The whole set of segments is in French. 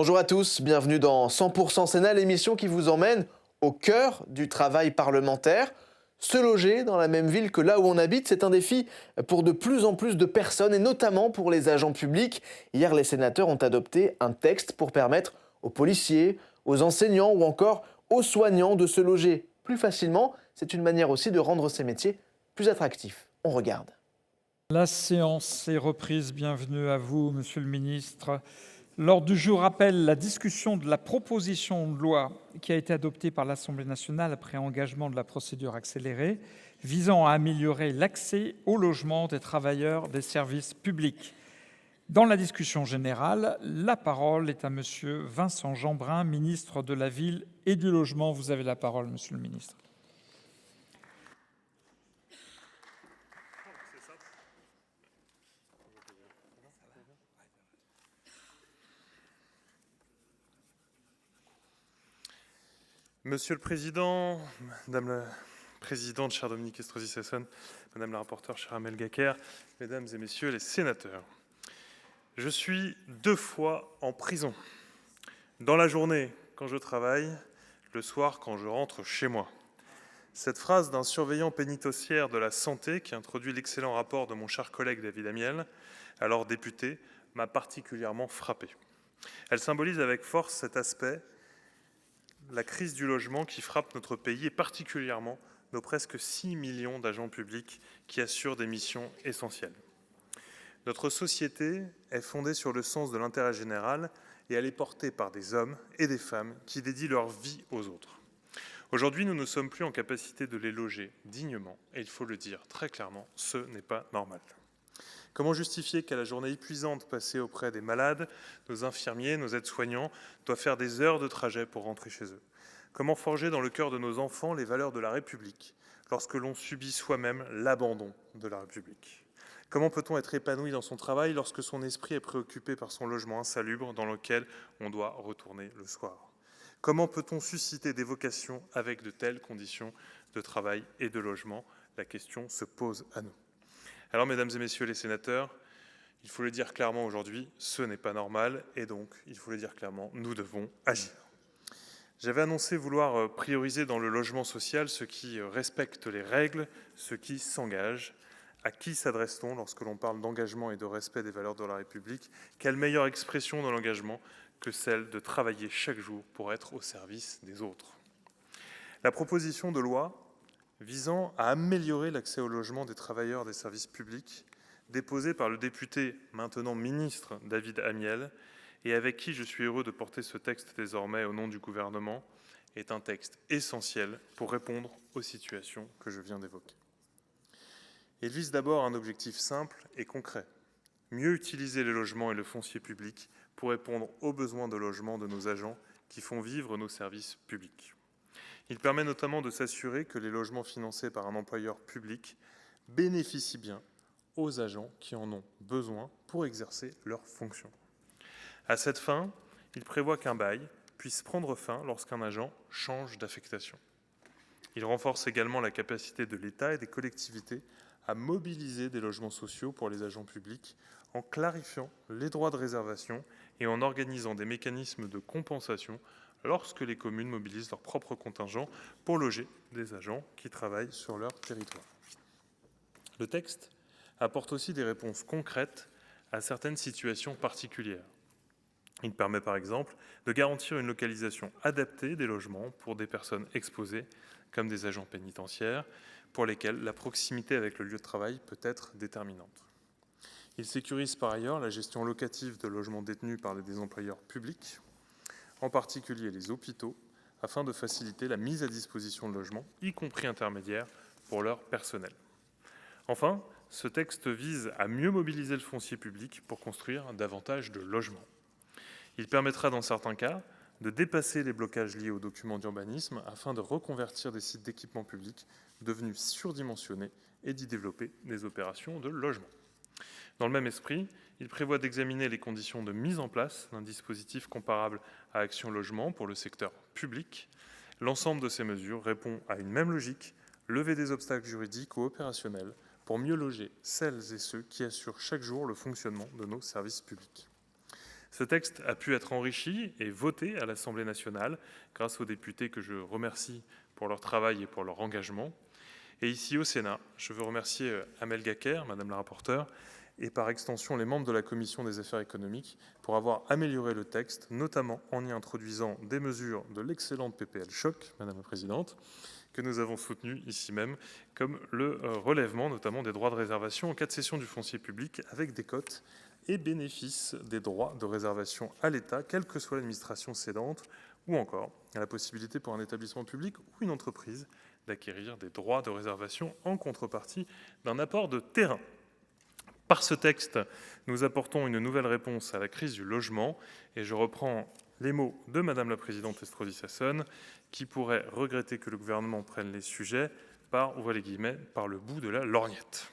Bonjour à tous, bienvenue dans 100% Sénat, l'émission qui vous emmène au cœur du travail parlementaire. Se loger dans la même ville que là où on habite, c'est un défi pour de plus en plus de personnes et notamment pour les agents publics. Hier, les sénateurs ont adopté un texte pour permettre aux policiers, aux enseignants ou encore aux soignants de se loger plus facilement. C'est une manière aussi de rendre ces métiers plus attractifs. On regarde. La séance est reprise. Bienvenue à vous, Monsieur le Ministre. L'ordre du jour appelle la discussion de la proposition de loi qui a été adoptée par l'Assemblée nationale après engagement de la procédure accélérée visant à améliorer l'accès au logement des travailleurs des services publics. Dans la discussion générale, la parole est à Monsieur Vincent Jeanbrun, ministre de la Ville et du Logement. Vous avez la parole, Monsieur le Ministre. Monsieur le Président, Madame la Présidente, chère Dominique Estrosi-Sassone, Madame la rapporteure, chère Amel Gacquerre, Mesdames et Messieurs les sénateurs, je suis 2 fois en prison. Dans la journée, quand je travaille, le soir, quand je rentre chez moi. Cette phrase d'un surveillant pénitentiaire de la santé qui introduit l'excellent rapport de mon cher collègue David Amiel, alors député, m'a particulièrement frappé. Elle symbolise avec force cet aspect, la crise du logement qui frappe notre pays et particulièrement nos presque 6 millions d'agents publics qui assurent des missions essentielles. Notre société est fondée sur le sens de l'intérêt général et elle est portée par des hommes et des femmes qui dédient leur vie aux autres. Aujourd'hui, nous ne sommes plus en capacité de les loger dignement et il faut le dire très clairement, ce n'est pas normal. Comment justifier qu'à la journée épuisante passée auprès des malades, nos infirmiers, nos aides-soignants doivent faire des heures de trajet pour rentrer chez eux? Comment forger dans le cœur de nos enfants les valeurs de la République lorsque l'on subit soi-même l'abandon de la République? Comment peut-on être épanoui dans son travail lorsque son esprit est préoccupé par son logement insalubre dans lequel on doit retourner le soir? Comment peut-on susciter des vocations avec de telles conditions de travail et de logement? La question se pose à nous. Alors, mesdames et messieurs les sénateurs, il faut le dire clairement aujourd'hui, ce n'est pas normal et donc, il faut le dire clairement, nous devons agir. J'avais annoncé vouloir prioriser dans le logement social ceux qui respectent les règles, ceux qui s'engagent. À qui s'adresse-t-on lorsque l'on parle d'engagement et de respect des valeurs de la République? Quelle meilleure expression de l'engagement que celle de travailler chaque jour pour être au service des autres? La proposition de loi visant à améliorer l'accès au logement des travailleurs des services publics, déposée par le député, maintenant ministre, David Amiel, et avec qui je suis heureux de porter ce texte désormais au nom du gouvernement, est un texte essentiel pour répondre aux situations que je viens d'évoquer. Il vise d'abord un objectif simple et concret, mieux utiliser les logements et le foncier public pour répondre aux besoins de logement de nos agents qui font vivre nos services publics. Il permet notamment de s'assurer que les logements financés par un employeur public bénéficient bien aux agents qui en ont besoin pour exercer leurs fonctions. À cette fin, il prévoit qu'un bail puisse prendre fin lorsqu'un agent change d'affectation. Il renforce également la capacité de l'État et des collectivités à mobiliser des logements sociaux pour les agents publics en clarifiant les droits de réservation et en organisant des mécanismes de compensation lorsque les communes mobilisent leur propre contingent pour loger des agents qui travaillent sur leur territoire. Le texte apporte aussi des réponses concrètes à certaines situations particulières. Il permet par exemple de garantir une localisation adaptée des logements pour des personnes exposées, comme des agents pénitentiaires, pour lesquels la proximité avec le lieu de travail peut être déterminante. Il sécurise par ailleurs la gestion locative de logements détenus par des employeurs publics, en particulier les hôpitaux, afin de faciliter la mise à disposition de logements, y compris intermédiaires, pour leur personnel. Enfin, ce texte vise à mieux mobiliser le foncier public pour construire davantage de logements. Il permettra dans certains cas de dépasser les blocages liés aux documents d'urbanisme afin de reconvertir des sites d'équipement public devenus surdimensionnés et d'y développer des opérations de logement. Dans le même esprit, il prévoit d'examiner les conditions de mise en place d'un dispositif comparable à Action Logement pour le secteur public. L'ensemble de ces mesures répond à une même logique, lever des obstacles juridiques ou opérationnels pour mieux loger celles et ceux qui assurent chaque jour le fonctionnement de nos services publics. Ce texte a pu être enrichi et voté à l'Assemblée nationale grâce aux députés que je remercie pour leur travail et pour leur engagement. Et ici au Sénat, je veux remercier Amel Gacquerre, Madame la rapporteure, et par extension les membres de la Commission des affaires économiques pour avoir amélioré le texte, notamment en y introduisant des mesures de l'excellente PPL Choc, Madame la Présidente, que nous avons soutenues ici même, comme le relèvement notamment des droits de réservation en cas de cession du foncier public avec des cotes et bénéfice des droits de réservation à l'État, quelle que soit l'administration cédante, ou encore la possibilité pour un établissement public ou une entreprise d'acquérir des droits de réservation en contrepartie d'un apport de terrain. Par ce texte, nous apportons une nouvelle réponse à la crise du logement, et je reprends les mots de Madame la Présidente Estrosi Sassone, qui pourrait regretter que le gouvernement prenne les sujets par, ouvrez les guillemets, par le bout de la lorgnette.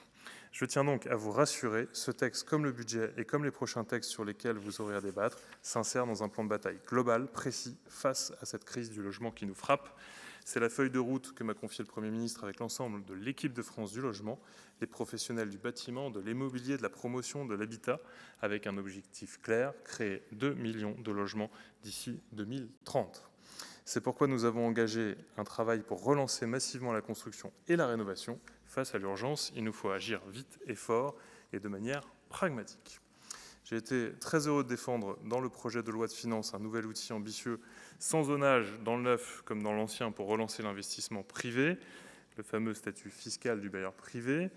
Je tiens donc à vous rassurer, ce texte, comme le budget et comme les prochains textes sur lesquels vous aurez à débattre, s'insère dans un plan de bataille global, précis, face à cette crise du logement qui nous frappe. C'est la feuille de route que m'a confiée le Premier ministre avec l'ensemble de l'équipe de France du logement, les professionnels du bâtiment, de l'immobilier, de la promotion, de l'habitat, avec un objectif clair, créer 2 millions de logements d'ici 2030. C'est pourquoi nous avons engagé un travail pour relancer massivement la construction et la rénovation. Face à l'urgence, il nous faut agir vite et fort et de manière pragmatique. J'ai été très heureux de défendre dans le projet de loi de finances un nouvel outil ambitieux, sans zonage dans le neuf comme dans l'ancien, pour relancer l'investissement privé, le fameux statut fiscal du bailleur privé.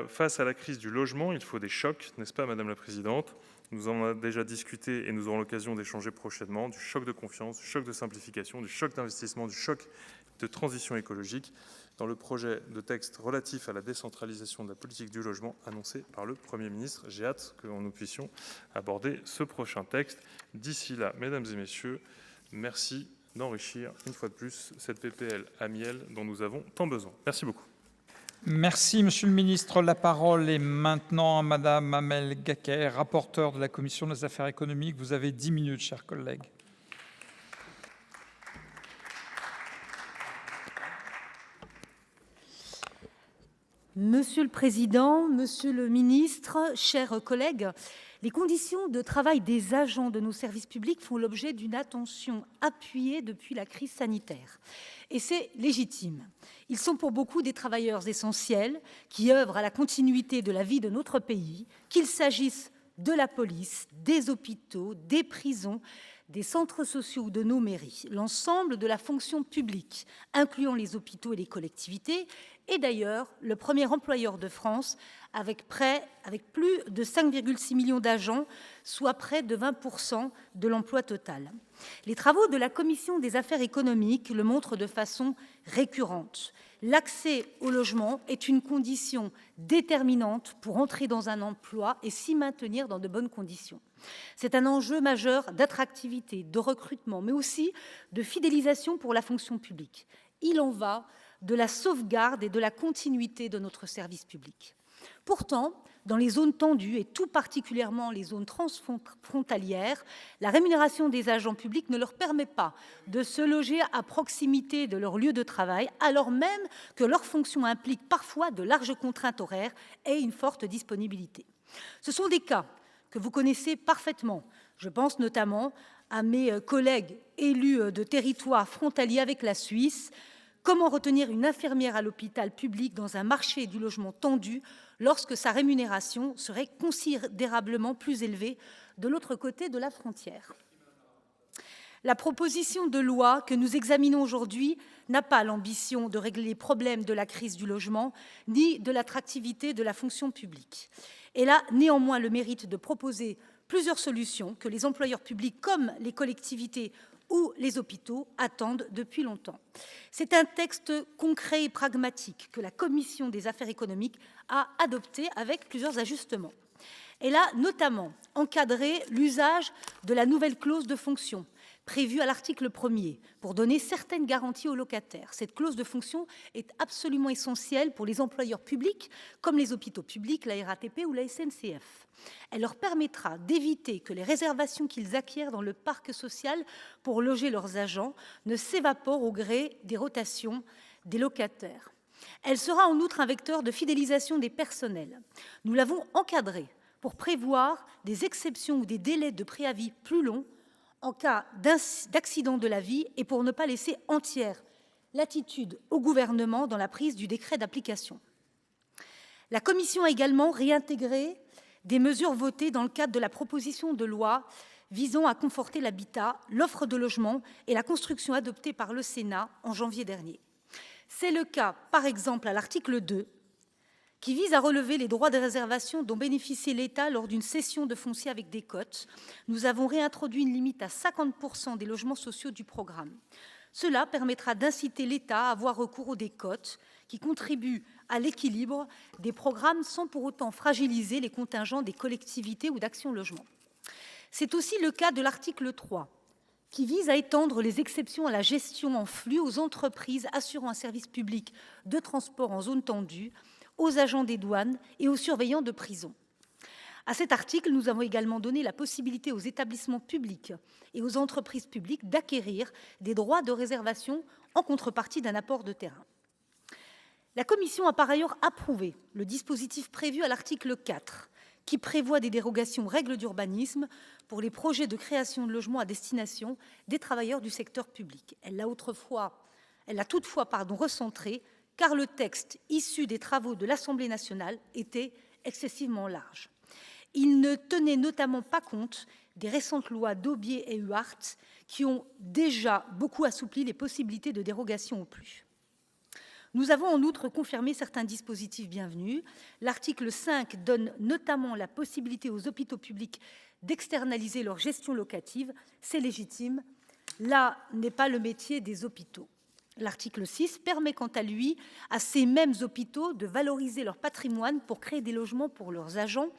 Face à la crise du logement, il faut des chocs, n'est-ce pas, Madame la Présidente ? Nous en avons déjà discuté et nous aurons l'occasion d'échanger prochainement, du choc de confiance, du choc de simplification, du choc d'investissement, du choc de transition écologique, dans le projet de texte relatif à la décentralisation de la politique du logement annoncé par le Premier ministre. J'ai hâte que nous puissions aborder ce prochain texte. D'ici là, mesdames et messieurs, merci d'enrichir une fois de plus cette PPL à miel dont nous avons tant besoin. Merci beaucoup. Merci, Monsieur le Ministre. La parole est maintenant à Madame Amel Gacquerre, rapporteure de la Commission des affaires économiques. Vous avez 10 minutes, chers collègues. Monsieur le Président, Monsieur le Ministre, chers collègues, les conditions de travail des agents de nos services publics font l'objet d'une attention appuyée depuis la crise sanitaire. Et c'est légitime. Ils sont pour beaucoup des travailleurs essentiels qui œuvrent à la continuité de la vie de notre pays, qu'il s'agisse de la police, des hôpitaux, des prisons, des centres sociaux ou de nos mairies. L'ensemble de la fonction publique, incluant les hôpitaux et les collectivités, est d'ailleurs le premier employeur de France avec plus de 5,6 millions d'agents, soit près de 20% de l'emploi total. Les travaux de la Commission des affaires économiques le montrent de façon récurrente. L'accès au logement est une condition déterminante pour entrer dans un emploi et s'y maintenir dans de bonnes conditions. C'est un enjeu majeur d'attractivité, de recrutement, mais aussi de fidélisation pour la fonction publique. Il en va de la sauvegarde et de la continuité de notre service public. Pourtant, dans les zones tendues, et tout particulièrement les zones transfrontalières, la rémunération des agents publics ne leur permet pas de se loger à proximité de leur lieu de travail, alors même que leur fonction implique parfois de larges contraintes horaires et une forte disponibilité. Ce sont des cas que vous connaissez parfaitement. Je pense notamment à mes collègues élus de territoires frontaliers avec la Suisse. Comment retenir une infirmière à l'hôpital public dans un marché du logement tendu lorsque sa rémunération serait considérablement plus élevée de l'autre côté de la frontière ? La proposition de loi que nous examinons aujourd'hui n'a pas l'ambition de régler les problèmes de la crise du logement ni de l'attractivité de la fonction publique. Elle a néanmoins le mérite de proposer plusieurs solutions que les employeurs publics comme les collectivités ou les hôpitaux attendent depuis longtemps. C'est un texte concret et pragmatique que la Commission des affaires économiques a adopté avec plusieurs ajustements. Elle a notamment encadré l'usage de la nouvelle clause de fonction prévue à l'article 1er pour donner certaines garanties aux locataires. Cette clause de fonction est absolument essentielle pour les employeurs publics comme les hôpitaux publics, la RATP ou la SNCF. Elle leur permettra d'éviter que les réservations qu'ils acquièrent dans le parc social pour loger leurs agents ne s'évaporent au gré des rotations des locataires. Elle sera en outre un vecteur de fidélisation des personnels. Nous l'avons encadrée pour prévoir des exceptions ou des délais de préavis plus longs en cas d'accident de la vie et pour ne pas laisser entière latitude au gouvernement dans la prise du décret d'application. La Commission a également réintégré des mesures votées dans le cadre de la proposition de loi visant à conforter l'habitat, l'offre de logement et la construction adoptée par le Sénat en janvier dernier. C'est le cas, par exemple, à l'article 2, qui vise à relever les droits de réservation dont bénéficiait l'État lors d'une cession de foncier avec des cotes. Nous avons réintroduit une limite à 50% des logements sociaux du programme. Cela permettra d'inciter l'État à avoir recours aux décotes qui contribuent à l'équilibre des programmes sans pour autant fragiliser les contingents des collectivités ou d'Action Logement. C'est aussi le cas de l'article 3, qui vise à étendre les exceptions à la gestion en flux aux entreprises assurant un service public de transport en zone tendue, aux agents des douanes et aux surveillants de prison. À cet article, nous avons également donné la possibilité aux établissements publics et aux entreprises publiques d'acquérir des droits de réservation en contrepartie d'un apport de terrain. La Commission a par ailleurs approuvé le dispositif prévu à l'article 4, qui prévoit des dérogations aux règles d'urbanisme pour les projets de création de logements à destination des travailleurs du secteur public. Elle l'a toutefois recentré, car le texte issu des travaux de l'Assemblée nationale était excessivement large. Il ne tenait notamment pas compte des récentes lois d'Aubier et Huart qui ont déjà beaucoup assoupli les possibilités de dérogation au plus. Nous avons en outre confirmé certains dispositifs bienvenus. L'article 5 donne notamment la possibilité aux hôpitaux publics d'externaliser leur gestion locative. C'est légitime. Là n'est pas le métier des hôpitaux. L'article 6 permet quant à lui à ces mêmes hôpitaux de valoriser leur patrimoine pour créer des logements pour leurs agents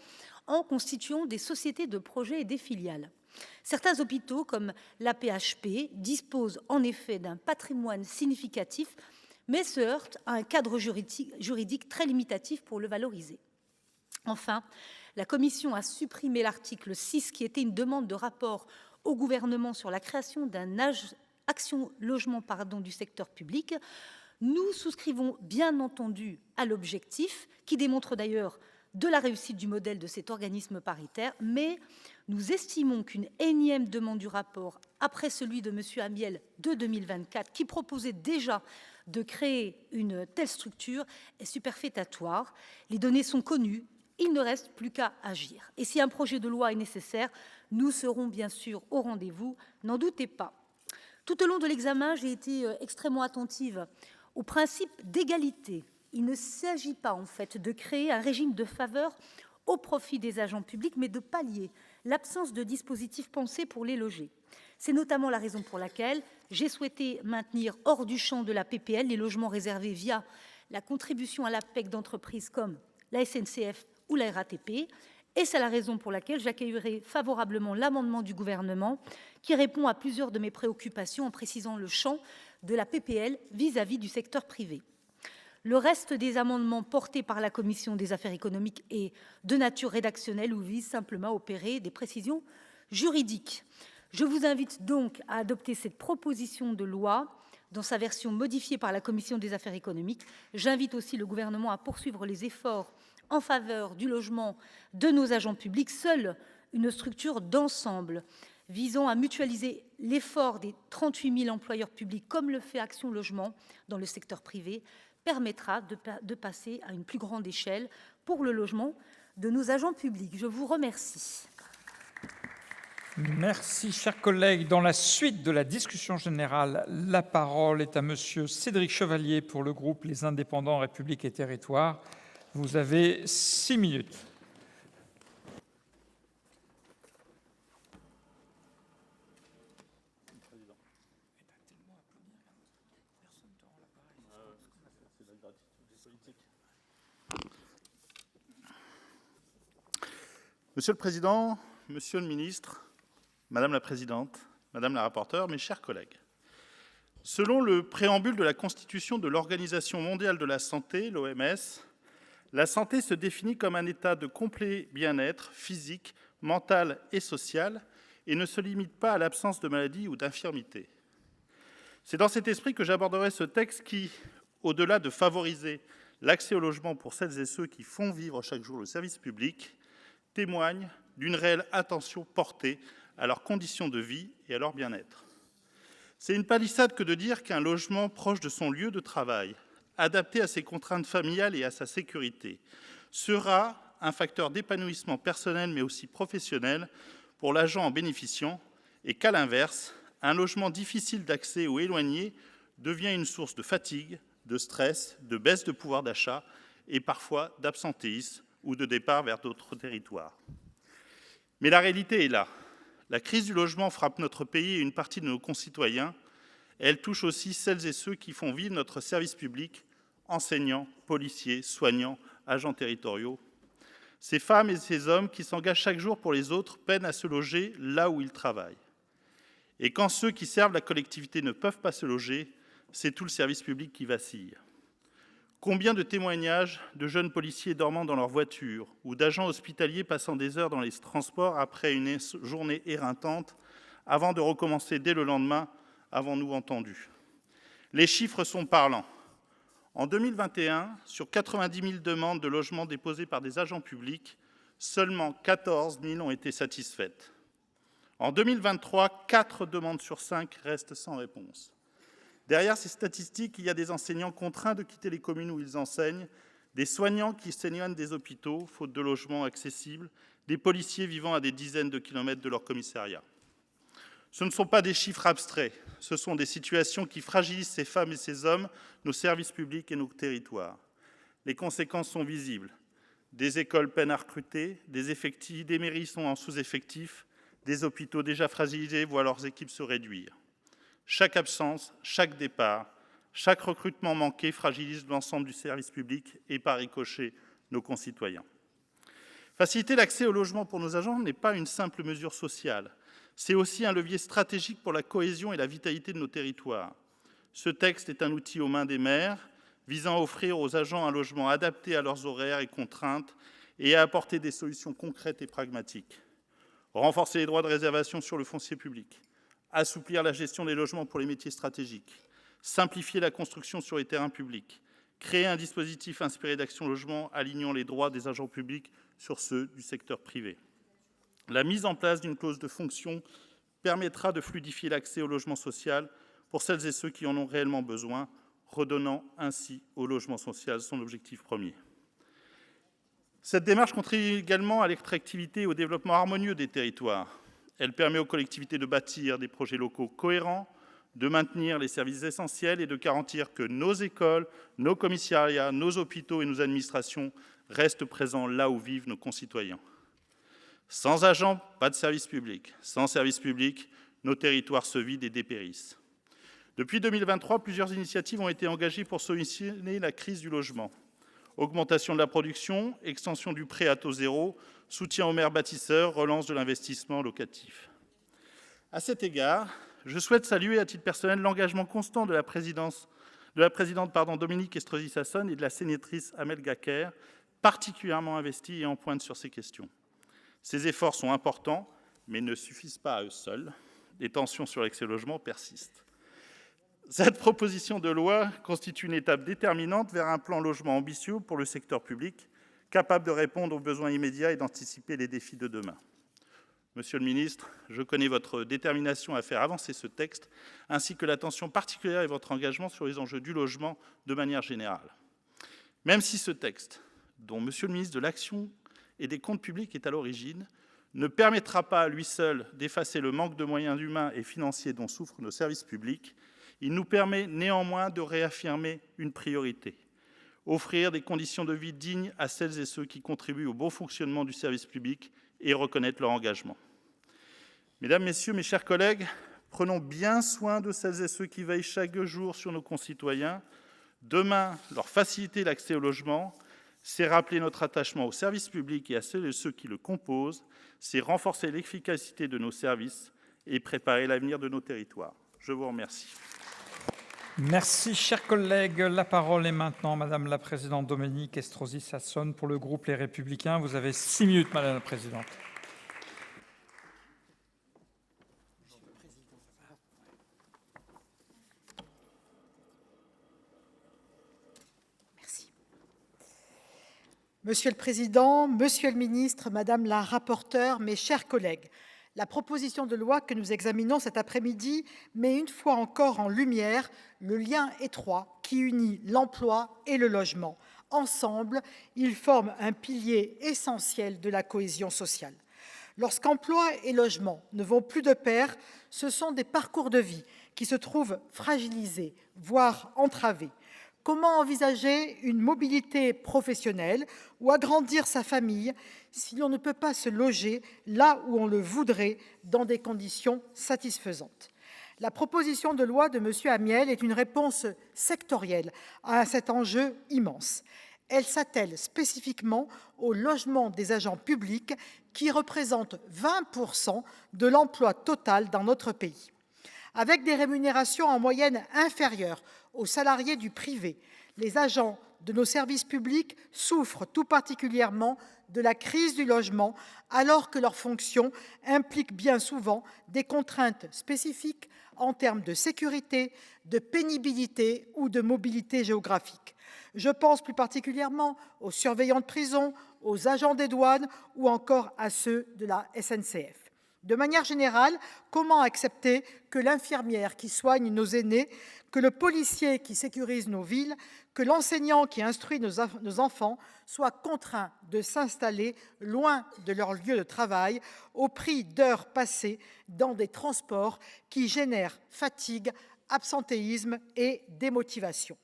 en constituant des sociétés de projet et des filiales. Certains hôpitaux, comme l'AP-HP, disposent en effet d'un patrimoine significatif, mais se heurtent à un cadre juridique très limitatif pour le valoriser. Enfin, la Commission a supprimé l'article 6, qui était une demande de rapport au gouvernement sur la création d'un Action Logement du secteur public. Nous souscrivons bien entendu à l'objectif, qui démontre d'ailleurs de la réussite du modèle de cet organisme paritaire, mais nous estimons qu'une énième demande du rapport, après celui de M. Amiel de 2024, qui proposait déjà de créer une telle structure, est superfétatoire. Les données sont connues, il ne reste plus qu'à agir. Et si un projet de loi est nécessaire, nous serons bien sûr au rendez-vous, n'en doutez pas. Tout au long de l'examen, j'ai été extrêmement attentive au principe d'égalité. Il ne s'agit pas, en fait, de créer un régime de faveur au profit des agents publics, mais de pallier l'absence de dispositifs pensés pour les loger. C'est notamment la raison pour laquelle j'ai souhaité maintenir hors du champ de la PPL les logements réservés via la contribution à l'APEC d'entreprises comme la SNCF ou la RATP. Et c'est la raison pour laquelle j'accueillerai favorablement l'amendement du gouvernement qui répond à plusieurs de mes préoccupations en précisant le champ de la PPL vis-à-vis du secteur privé. Le reste des amendements portés par la Commission des affaires économiques est de nature rédactionnelle ou vise simplement à opérer des précisions juridiques. Je vous invite donc à adopter cette proposition de loi dans sa version modifiée par la Commission des affaires économiques. J'invite aussi le gouvernement à poursuivre les efforts en faveur du logement de nos agents publics. Seule une structure d'ensemble visant à mutualiser l'effort des 38 000 employeurs publics, comme le fait Action Logement dans le secteur privé, permettra de passer à une plus grande échelle pour le logement de nos agents publics. Je vous remercie. Merci, chers collègues. Dans la suite de la discussion générale, la parole est à Monsieur Cédric Chevalier pour le groupe Les Indépendants, République et Territoires. Vous avez 6 minutes. Monsieur le Président, Monsieur le Ministre, Madame la Présidente, Madame la Rapporteure, mes chers collègues, selon le préambule de la Constitution de l'Organisation mondiale de la santé, l'OMS, la santé se définit comme un état de complet bien-être physique, mental et social et ne se limite pas à l'absence de maladie ou d'infirmité. C'est dans cet esprit que j'aborderai ce texte qui, au-delà de favoriser l'accès au logement pour celles et ceux qui font vivre chaque jour le service public, témoignent d'une réelle attention portée à leurs conditions de vie et à leur bien-être. C'est une palissade que de dire qu'un logement proche de son lieu de travail, adapté à ses contraintes familiales et à sa sécurité, sera un facteur d'épanouissement personnel mais aussi professionnel pour l'agent en bénéficiant, et qu'à l'inverse, un logement difficile d'accès ou éloigné devient une source de fatigue, de stress, de baisse de pouvoir d'achat et parfois d'absentéisme ou de départ vers d'autres territoires. Mais la réalité est là. La crise du logement frappe notre pays et une partie de nos concitoyens. Elle touche aussi celles et ceux qui font vivre notre service public, enseignants, policiers, soignants, agents territoriaux. Ces femmes et ces hommes qui s'engagent chaque jour pour les autres peinent à se loger là où ils travaillent. Et quand ceux qui servent la collectivité ne peuvent pas se loger, c'est tout le service public qui vacille. Combien de témoignages de jeunes policiers dormant dans leur voiture ou d'agents hospitaliers passant des heures dans les transports après une journée éreintante avant de recommencer dès le lendemain avons-nous entendu? Les chiffres sont parlants. En 2021, sur 90 000 demandes de logement déposées par des agents publics, seulement 14 000 ont été satisfaites. En 2023, 4 demandes sur 5 restent sans réponse. Derrière ces statistiques, il y a des enseignants contraints de quitter les communes où ils enseignent, des soignants qui s'éloignent des hôpitaux, faute de logements accessibles, des policiers vivant à des dizaines de kilomètres de leur commissariat. Ce ne sont pas des chiffres abstraits, ce sont des situations qui fragilisent ces femmes et ces hommes, nos services publics et nos territoires. Les conséquences sont visibles. Des écoles peinent à recruter, des mairies sont en sous-effectif, des hôpitaux déjà fragilisés voient leurs équipes se réduire. Chaque absence, chaque départ, chaque recrutement manqué fragilise l'ensemble du service public et par ricochet nos concitoyens. Faciliter l'accès au logement pour nos agents n'est pas une simple mesure sociale. C'est aussi un levier stratégique pour la cohésion et la vitalité de nos territoires. Ce texte est un outil aux mains des maires, visant à offrir aux agents un logement adapté à leurs horaires et contraintes et à apporter des solutions concrètes et pragmatiques. Renforcer les droits de réservation sur le foncier public, assouplir la gestion des logements pour les métiers stratégiques, simplifier la construction sur les terrains publics, créer un dispositif inspiré d'Action Logement alignant les droits des agents publics sur ceux du secteur privé. La mise en place d'une clause de fonction permettra de fluidifier l'accès au logement social pour celles et ceux qui en ont réellement besoin, redonnant ainsi au logement social son objectif premier. Cette démarche contribue également à l'attractivité et au développement harmonieux des territoires. Elle permet aux collectivités de bâtir des projets locaux cohérents, de maintenir les services essentiels et de garantir que nos écoles, nos commissariats, nos hôpitaux et nos administrations restent présents là où vivent nos concitoyens. Sans agents, pas de service public. Sans service public, nos territoires se vident et dépérissent. Depuis 2023, plusieurs initiatives ont été engagées pour solutionner la crise du logement. Augmentation de la production, extension du prêt à taux zéro, soutien aux maires bâtisseurs, relance de l'investissement locatif. À cet égard, je souhaite saluer à titre personnel l'engagement constant de la présidente Dominique Estrosi Sassone et de la sénatrice Amel Gacquerre, particulièrement investie et en pointe sur ces questions. Ces efforts sont importants, mais ne suffisent pas à eux seuls. Les tensions sur l'accès au logement persistent. Cette proposition de loi constitue une étape déterminante vers un plan logement ambitieux pour le secteur public, capable de répondre aux besoins immédiats et d'anticiper les défis de demain. Monsieur le ministre, je connais votre détermination à faire avancer ce texte, ainsi que l'attention particulière et votre engagement sur les enjeux du logement de manière générale. Même si ce texte, dont Monsieur le ministre de l'Action et des Comptes publics est à l'origine, ne permettra pas à lui seul d'effacer le manque de moyens humains et financiers dont souffrent nos services publics, il nous permet néanmoins de réaffirmer une priorité: offrir des conditions de vie dignes à celles et ceux qui contribuent au bon fonctionnement du service public et reconnaître leur engagement. Mesdames, Messieurs, mes chers collègues, prenons bien soin de celles et ceux qui veillent chaque jour sur nos concitoyens. Demain, leur faciliter l'accès au logement, c'est rappeler notre attachement au service public et à celles et ceux qui le composent, c'est renforcer l'efficacité de nos services et préparer l'avenir de nos territoires. Je vous remercie. Merci, chers collègues. La parole est maintenant Madame la Présidente Dominique Estrosi Sassone pour le groupe Les Républicains. Vous avez 6 minutes, Madame la Présidente. Merci. Monsieur le Président, Monsieur le Ministre, Madame la rapporteure, mes chers collègues, la proposition de loi que nous examinons cet après-midi met une fois encore en lumière le lien étroit qui unit l'emploi et le logement. Ensemble, ils forment un pilier essentiel de la cohésion sociale. Lorsqu'emploi et logement ne vont plus de pair, ce sont des parcours de vie qui se trouvent fragilisés, voire entravés. Comment envisager une mobilité professionnelle ou agrandir sa famille si l'on ne peut pas se loger là où on le voudrait dans des conditions satisfaisantes? La proposition de loi de M. Amiel est une réponse sectorielle à cet enjeu immense. Elle s'attelle spécifiquement au logement des agents publics qui représentent 20% de l'emploi total dans notre pays. Avec des rémunérations en moyenne inférieures aux salariés du privé, les agents de nos services publics souffrent tout particulièrement de la crise du logement, alors que leurs fonctions impliquent bien souvent des contraintes spécifiques en termes de sécurité, de pénibilité ou de mobilité géographique. Je pense plus particulièrement aux surveillants de prison, aux agents des douanes ou encore à ceux de la SNCF. De manière générale, comment accepter que l'infirmière qui soigne nos aînés, que le policier qui sécurise nos villes, que l'enseignant qui instruit nos enfants soient contraints de s'installer loin de leur lieu de travail au prix d'heures passées dans des transports qui génèrent fatigue, absentéisme et démotivation?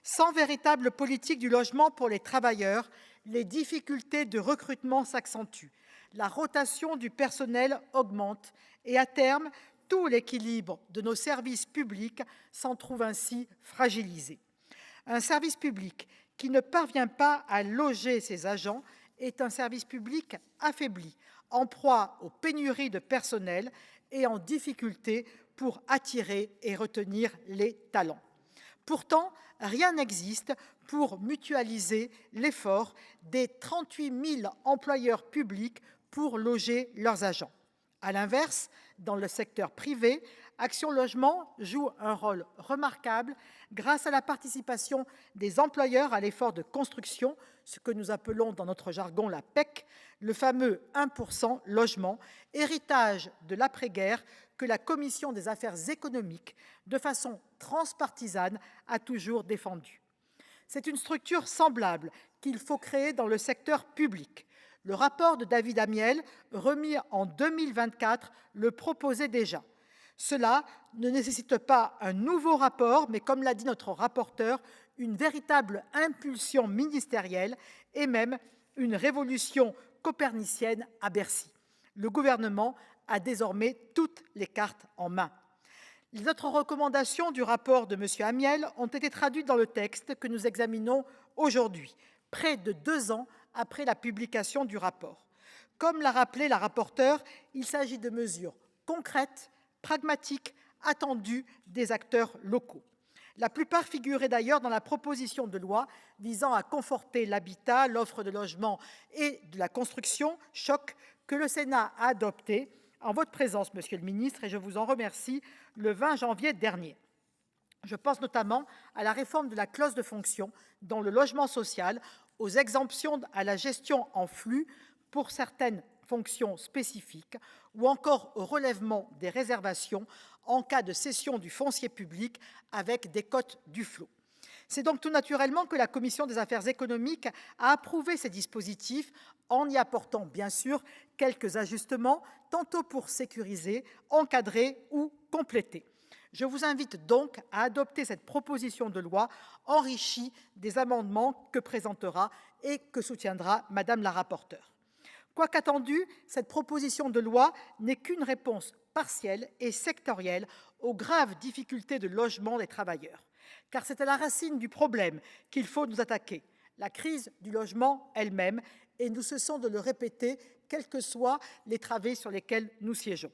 Sans véritable politique du logement pour les travailleurs, les difficultés de recrutement s'accentuent. La rotation du personnel augmente et, à terme, tout l'équilibre de nos services publics s'en trouve ainsi fragilisé. Un service public qui ne parvient pas à loger ses agents est un service public affaibli, en proie aux pénuries de personnel et en difficulté pour attirer et retenir les talents. Pourtant, rien n'existe pour mutualiser l'effort des 38 000 employeurs publics pour loger leurs agents. À l'inverse, dans le secteur privé, Action Logement joue un rôle remarquable grâce à la participation des employeurs à l'effort de construction, ce que nous appelons dans notre jargon la PEC, le fameux 1% logement, héritage de l'après-guerre que la Commission des affaires économiques, de façon transpartisane, a toujours défendu. C'est une structure semblable qu'il faut créer dans le secteur public. Le rapport de David Amiel, remis en 2024, le proposait déjà. Cela ne nécessite pas un nouveau rapport, mais comme l'a dit notre rapporteur, une véritable impulsion ministérielle et même une révolution copernicienne à Bercy. Le gouvernement a désormais toutes les cartes en main. Les autres recommandations du rapport de M. Amiel ont été traduites dans le texte que nous examinons aujourd'hui, près de 2 ans après la publication du rapport. Comme l'a rappelé la rapporteure, il s'agit de mesures concrètes, pragmatiques, attendues des acteurs locaux. La plupart figuraient d'ailleurs dans la proposition de loi visant à conforter l'habitat, l'offre de logement et de la construction, choc, que le Sénat a adopté en votre présence, Monsieur le Ministre, et je vous en remercie, le 20 janvier dernier. Je pense notamment à la réforme de la clause de fonction dans le logement social, aux exemptions à la gestion en flux pour certaines fonctions spécifiques ou encore au relèvement des réservations en cas de cession du foncier public avec des cotes du flot. C'est donc tout naturellement que la Commission des affaires économiques a approuvé ces dispositifs en y apportant bien sûr quelques ajustements, tantôt pour sécuriser, encadrer ou compléter. Je vous invite donc à adopter cette proposition de loi enrichie des amendements que présentera et que soutiendra Madame la rapporteure. Quoiqu'attendue, cette proposition de loi n'est qu'une réponse partielle et sectorielle aux graves difficultés de logement des travailleurs. Car c'est à la racine du problème qu'il faut nous attaquer, la crise du logement elle-même, et nous cessons de le répéter, quels que soient les travées sur lesquelles nous siégeons.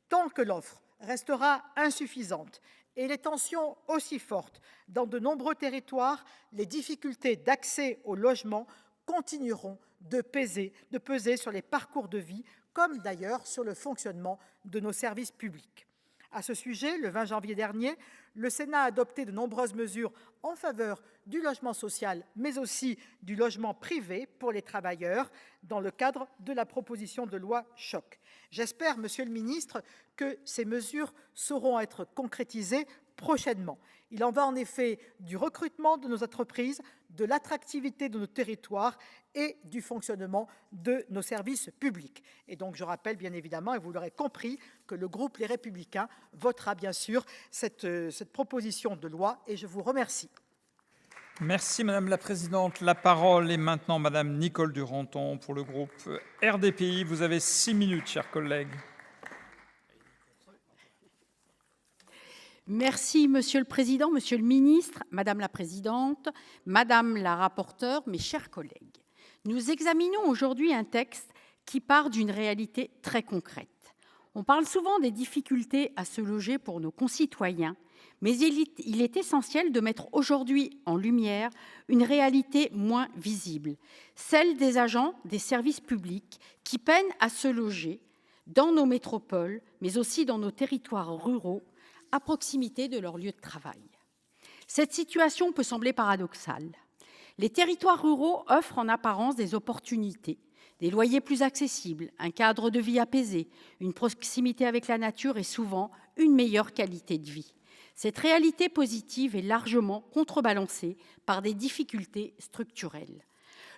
Tant que l'offre restera insuffisante et les tensions aussi fortes dans de nombreux territoires, les difficultés d'accès au logement continueront de peser sur les parcours de vie, comme d'ailleurs sur le fonctionnement de nos services publics. À ce sujet, le 20 janvier dernier, Le Sénat a adopté de nombreuses mesures en faveur du logement social, mais aussi du logement privé pour les travailleurs, dans le cadre de la proposition de loi Choc. J'espère, Monsieur le ministre, que ces mesures sauront être concrétisées prochainement. Il en va en effet du recrutement de nos entreprises, de l'attractivité de nos territoires et du fonctionnement de nos services publics. Et donc je rappelle bien évidemment, et vous l'aurez compris, que le groupe Les Républicains votera bien sûr cette proposition de loi et je vous remercie. Merci Madame la Présidente. La parole est maintenant Madame Nicole Duranton pour le groupe RDPI. Vous avez 6 minutes, chers collègues. Merci, Monsieur le Président, Monsieur le Ministre, Madame la Présidente, Madame la rapporteure, mes chers collègues. Nous examinons aujourd'hui un texte qui part d'une réalité très concrète. On parle souvent des difficultés à se loger pour nos concitoyens, mais il est essentiel de mettre aujourd'hui en lumière une réalité moins visible, celle des agents des services publics qui peinent à se loger dans nos métropoles, mais aussi dans nos territoires ruraux, à proximité de leur lieu de travail. Cette situation peut sembler paradoxale. Les territoires ruraux offrent en apparence des opportunités, des loyers plus accessibles, un cadre de vie apaisé, une proximité avec la nature et souvent une meilleure qualité de vie. Cette réalité positive est largement contrebalancée par des difficultés structurelles.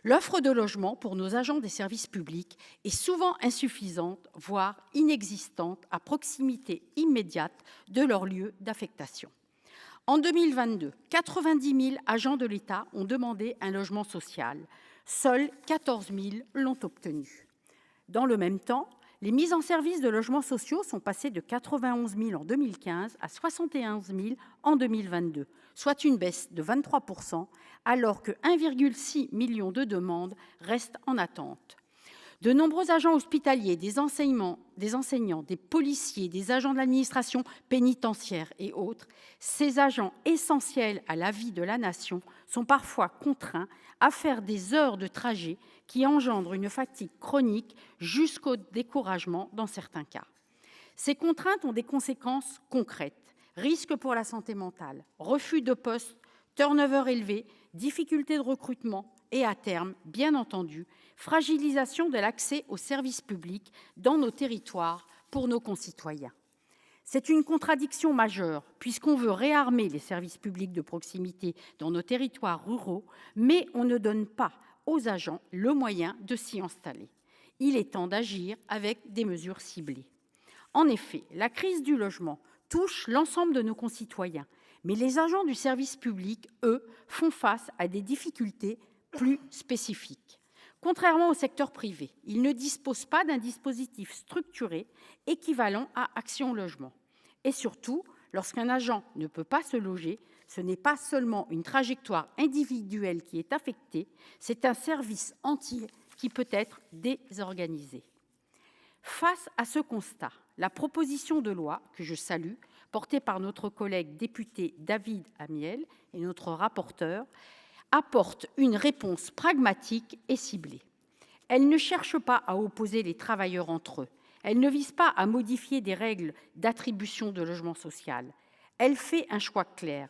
L'offre de logement pour nos agents des services publics est souvent insuffisante, voire inexistante, à proximité immédiate de leur lieu d'affectation. En 2022, 90 000 agents de l'État ont demandé un logement social. Seuls 14 000 l'ont obtenu. Dans le même temps, les mises en service de logements sociaux sont passées de 91 000 en 2015 à 71 000 en 2022, soit une baisse de 23 %, alors que 1,6 million de demandes restent en attente. De nombreux agents hospitaliers, des enseignants, des policiers, des agents de l'administration pénitentiaire et autres, ces agents essentiels à la vie de la nation sont parfois contraints à faire des heures de trajet qui engendrent une fatigue chronique jusqu'au découragement dans certains cas. Ces contraintes ont des conséquences concrètes: risques pour la santé mentale, refus de poste, turnover élevé, difficultés de recrutement et, à terme, bien entendu, fragilisation de l'accès aux services publics dans nos territoires pour nos concitoyens. C'est une contradiction majeure, puisqu'on veut réarmer les services publics de proximité dans nos territoires ruraux, mais on ne donne pas aux agents le moyen de s'y installer. Il est temps d'agir avec des mesures ciblées. En effet, la crise du logement touche l'ensemble de nos concitoyens, mais les agents du service public, eux, font face à des difficultés plus spécifiques. Contrairement au secteur privé, ils ne disposent pas d'un dispositif structuré équivalent à Action Logement. Et surtout, lorsqu'un agent ne peut pas se loger, ce n'est pas seulement une trajectoire individuelle qui est affectée, c'est un service entier qui peut être désorganisé. Face à ce constat, la proposition de loi, que je salue, portée par notre collègue député David Amiel et notre rapporteur, apporte une réponse pragmatique et ciblée. Elle ne cherche pas à opposer les travailleurs entre eux. Elle ne vise pas à modifier des règles d'attribution de logement social. Elle fait un choix clair: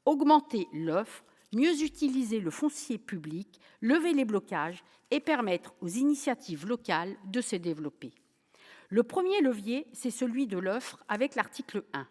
augmenter l'offre, mieux utiliser le foncier public, lever les blocages et permettre aux initiatives locales de se développer. Le premier levier, c'est celui de l'offre avec l'article 1.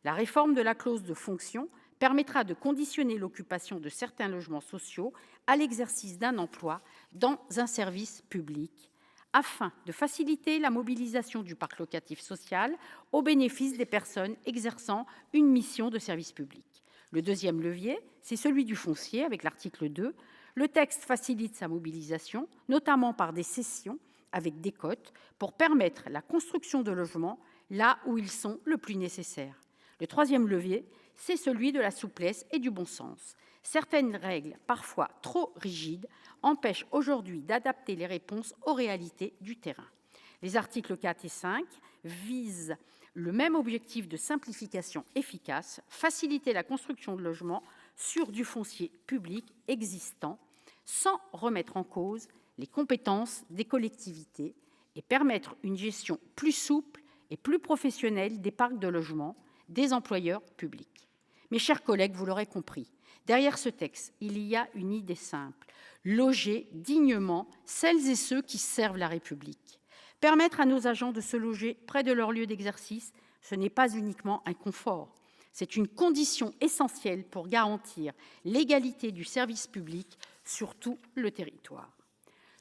La réforme de la clause de fonction permettra de conditionner l'occupation de certains logements sociaux à l'exercice d'un emploi dans un service public, afin de faciliter la mobilisation du parc locatif social au bénéfice des personnes exerçant une mission de service public. Le deuxième levier, c'est celui du foncier avec l'article 2. Le texte facilite sa mobilisation, notamment par des cessions avec des cotes, pour permettre la construction de logements là où ils sont le plus nécessaires. Le troisième levier, c'est celui de la souplesse et du bon sens. Certaines règles, parfois trop rigides, empêchent aujourd'hui d'adapter les réponses aux réalités du terrain. Les articles 4 et 5 visent le même objectif de simplification efficace: faciliter la construction de logements sur du foncier public existant, sans remettre en cause les compétences des collectivités, et permettre une gestion plus souple et plus professionnelle des parcs de logements des employeurs publics. Mes chers collègues, vous l'aurez compris, derrière ce texte, il y a une idée simple: loger dignement celles et ceux qui servent la République. Permettre à nos agents de se loger près de leur lieu d'exercice, ce n'est pas uniquement un confort, c'est une condition essentielle pour garantir l'égalité du service public sur tout le territoire.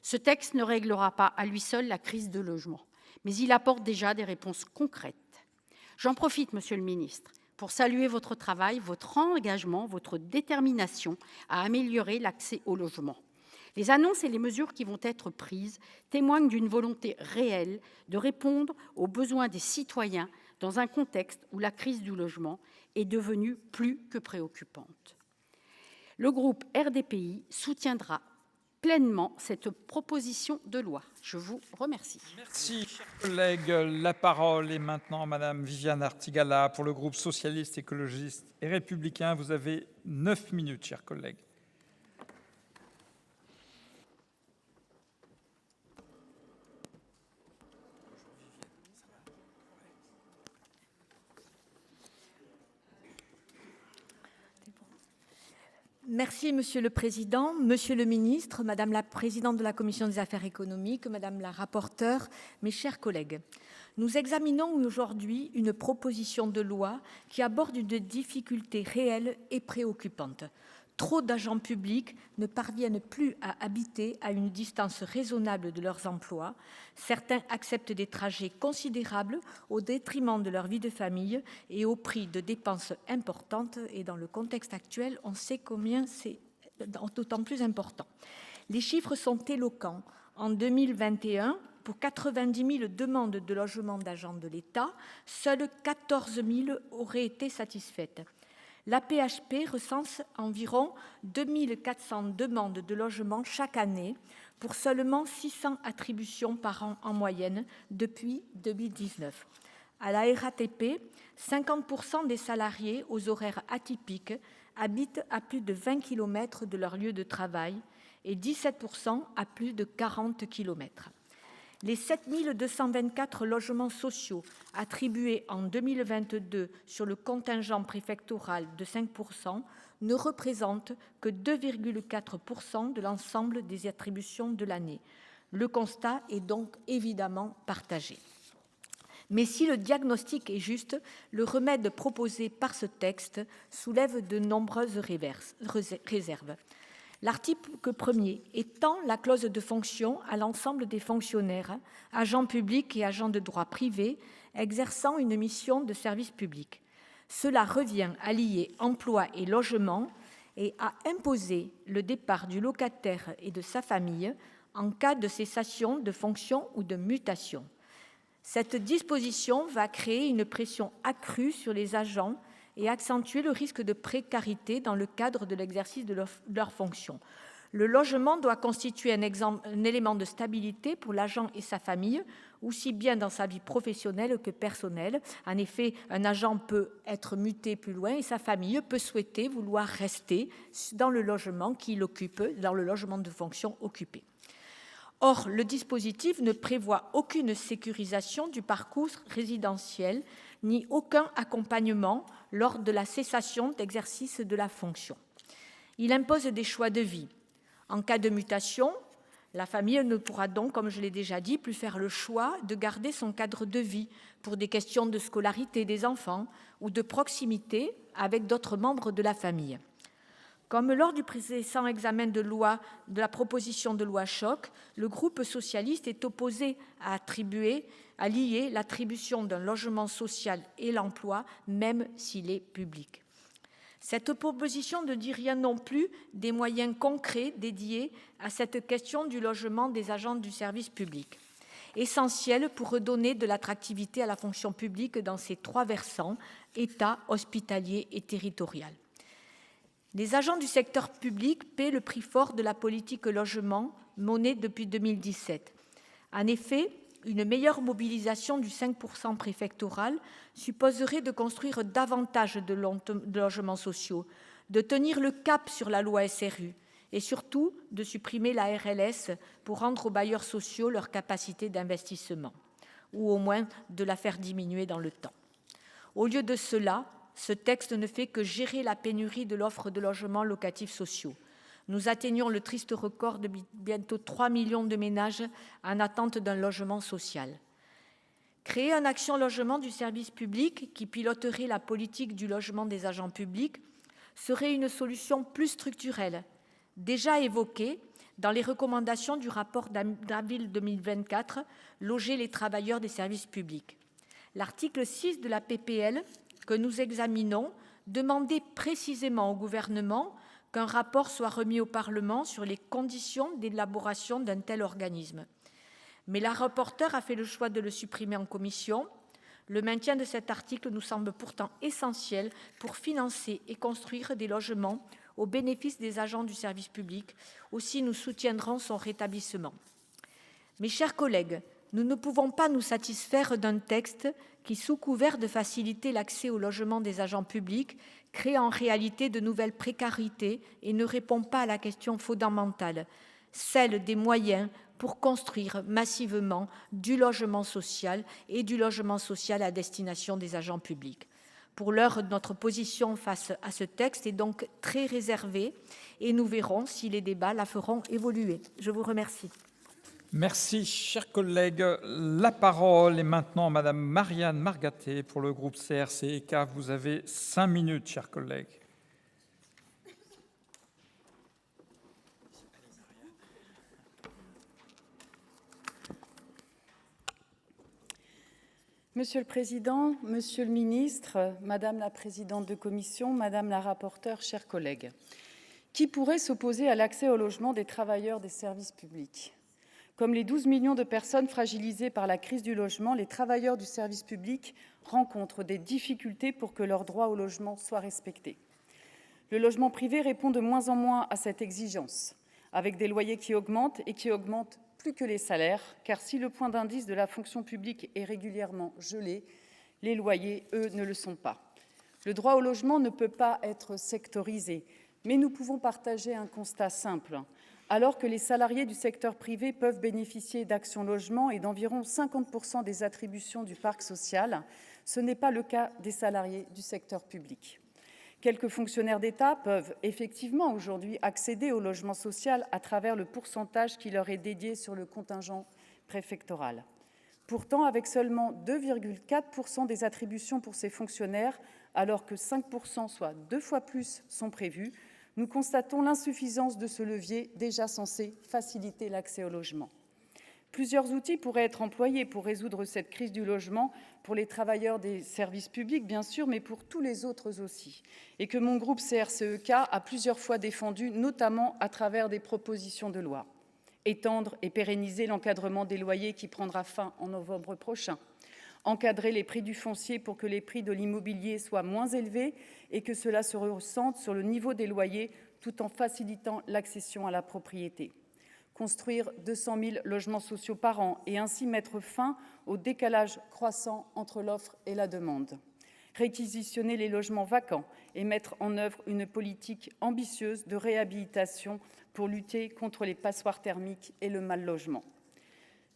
Ce texte ne réglera pas à lui seul la crise de logement, mais il apporte déjà des réponses concrètes. J'en profite, Monsieur le ministre, pour saluer votre travail, votre engagement, votre détermination à améliorer l'accès au logement. Les annonces et les mesures qui vont être prises témoignent d'une volonté réelle de répondre aux besoins des citoyens dans un contexte où la crise du logement est devenue plus que préoccupante. Le groupe RDPI soutiendra pleinement cette proposition de loi. Je vous remercie. Merci, chers collègues. La parole est maintenant à Madame Viviane Artigalas pour le groupe socialiste, écologiste et républicain. Vous avez 9 minutes, chers collègues. Merci, Monsieur le Président, Monsieur le Ministre, Madame la Présidente de la Commission des Affaires économiques, Madame la Rapporteure, mes chers collègues. Nous examinons aujourd'hui une proposition de loi qui aborde une difficulté réelle et préoccupante. Trop d'agents publics ne parviennent plus à habiter à une distance raisonnable de leurs emplois. Certains acceptent des trajets considérables au détriment de leur vie de famille et au prix de dépenses importantes. Et dans le contexte actuel, on sait combien c'est d'autant plus important. Les chiffres sont éloquents. En 2021, pour 90 000 demandes de logement d'agents de l'État, seules 14 000 auraient été satisfaites. L'AP-HP recense environ 2400 demandes de logement chaque année pour seulement 600 attributions par an en moyenne depuis 2019. À la RATP, 50% des salariés aux horaires atypiques habitent à plus de 20 km de leur lieu de travail et 17% à plus de 40 km. Les 7 224 logements sociaux attribués en 2022 sur le contingent préfectoral de 5% ne représentent que 2,4% de l'ensemble des attributions de l'année. Le constat est donc évidemment partagé. Mais si le diagnostic est juste, le remède proposé par ce texte soulève de nombreuses réserves. L'article 1er étend la clause de fonction à l'ensemble des fonctionnaires, agents publics et agents de droit privé exerçant une mission de service public. Cela revient à lier emploi et logement et à imposer le départ du locataire et de sa famille en cas de cessation de fonction ou de mutation. Cette disposition va créer une pression accrue sur les agents et accentuer le risque de précarité dans le cadre de l'exercice de leurs fonctions. Le logement doit constituer un élément de stabilité pour l'agent et sa famille, aussi bien dans sa vie professionnelle que personnelle. En effet, un agent peut être muté plus loin et sa famille peut souhaiter vouloir rester dans le logement qu'il occupe, dans le logement de fonction occupé. Or, le dispositif ne prévoit aucune sécurisation du parcours résidentiel ni aucun accompagnement lors de la cessation d'exercice de la fonction. Il impose des choix de vie. En cas de mutation, la famille ne pourra donc, comme je l'ai déjà dit, plus faire le choix de garder son cadre de vie pour des questions de scolarité des enfants ou de proximité avec d'autres membres de la famille. Comme lors du précédent examen de la proposition de loi Choc, le groupe socialiste est opposé à lier l'attribution d'un logement social et l'emploi, même s'il est public. Cette proposition ne dit rien non plus des moyens concrets dédiés à cette question du logement des agents du service public, essentiel pour redonner de l'attractivité à la fonction publique dans ses trois versants, État, hospitalier et territorial. Les agents du secteur public paient le prix fort de la politique logement menée depuis 2017. En effet, une meilleure mobilisation du 5% préfectoral supposerait de construire davantage de logements sociaux, de tenir le cap sur la loi SRU et surtout de supprimer la RLS pour rendre aux bailleurs sociaux leur capacité d'investissement, ou au moins de la faire diminuer dans le temps. Au lieu de cela, ce texte ne fait que gérer la pénurie de l'offre de logements locatifs sociaux. Nous atteignons le triste record de bientôt 3 millions de ménages en attente d'un logement social. Créer un action logement du service public qui piloterait la politique du logement des agents publics serait une solution plus structurelle, déjà évoquée dans les recommandations du rapport d'avril 2024, Loger les travailleurs des services publics. L'article 6 de la PPL que nous examinons demandait précisément au gouvernement qu'un rapport soit remis au Parlement sur les conditions d'élaboration d'un tel organisme. Mais la rapporteure a fait le choix de le supprimer en commission. Le maintien de cet article nous semble pourtant essentiel pour financer et construire des logements au bénéfice des agents du service public. Aussi, nous soutiendrons son rétablissement. Mes chers collègues, nous ne pouvons pas nous satisfaire d'un texte qui, sous couvert de faciliter l'accès au logement des agents publics, crée en réalité de nouvelles précarités et ne répond pas à la question fondamentale, celle des moyens pour construire massivement du logement social et du logement social à destination des agents publics. Pour l'heure, notre position face à ce texte est donc très réservée et nous verrons si les débats la feront évoluer. Je vous remercie. Merci, chers collègues. La parole est maintenant à Madame Marianne Margaté pour le groupe CRCE-K. Vous avez 5 minutes, chers collègues. Monsieur le Président, Monsieur le Ministre, Madame la Présidente de Commission, Madame la Rapporteure, chers collègues, qui pourrait s'opposer à l'accès au logement des travailleurs des services publics ? Comme les 12 millions de personnes fragilisées par la crise du logement, les travailleurs du service public rencontrent des difficultés pour que leur droit au logement soit respecté. Le logement privé répond de moins en moins à cette exigence, avec des loyers qui augmentent et qui augmentent plus que les salaires, car si le point d'indice de la fonction publique est régulièrement gelé, les loyers, eux, ne le sont pas. Le droit au logement ne peut pas être sectorisé, mais nous pouvons partager un constat simple. Alors que les salariés du secteur privé peuvent bénéficier d'Action Logement et d'environ 50% des attributions du parc social, ce n'est pas le cas des salariés du secteur public. Quelques fonctionnaires d'État peuvent effectivement aujourd'hui accéder au logement social à travers le pourcentage qui leur est dédié sur le contingent préfectoral. Pourtant, avec seulement 2,4% des attributions pour ces fonctionnaires, alors que 5%, soit 2 fois plus, sont prévus, nous constatons l'insuffisance de ce levier déjà censé faciliter l'accès au logement. Plusieurs outils pourraient être employés pour résoudre cette crise du logement, pour les travailleurs des services publics, bien sûr, mais pour tous les autres aussi, et que mon groupe CRCE-K a plusieurs fois défendu, notamment à travers des propositions de loi. Étendre et pérenniser l'encadrement des loyers qui prendra fin en novembre prochain. Encadrer les prix du foncier pour que les prix de l'immobilier soient moins élevés et que cela se ressente sur le niveau des loyers tout en facilitant l'accession à la propriété. Construire 200 000 logements sociaux par an et ainsi mettre fin au décalage croissant entre l'offre et la demande. Réquisitionner les logements vacants et mettre en œuvre une politique ambitieuse de réhabilitation pour lutter contre les passoires thermiques et le mal-logement.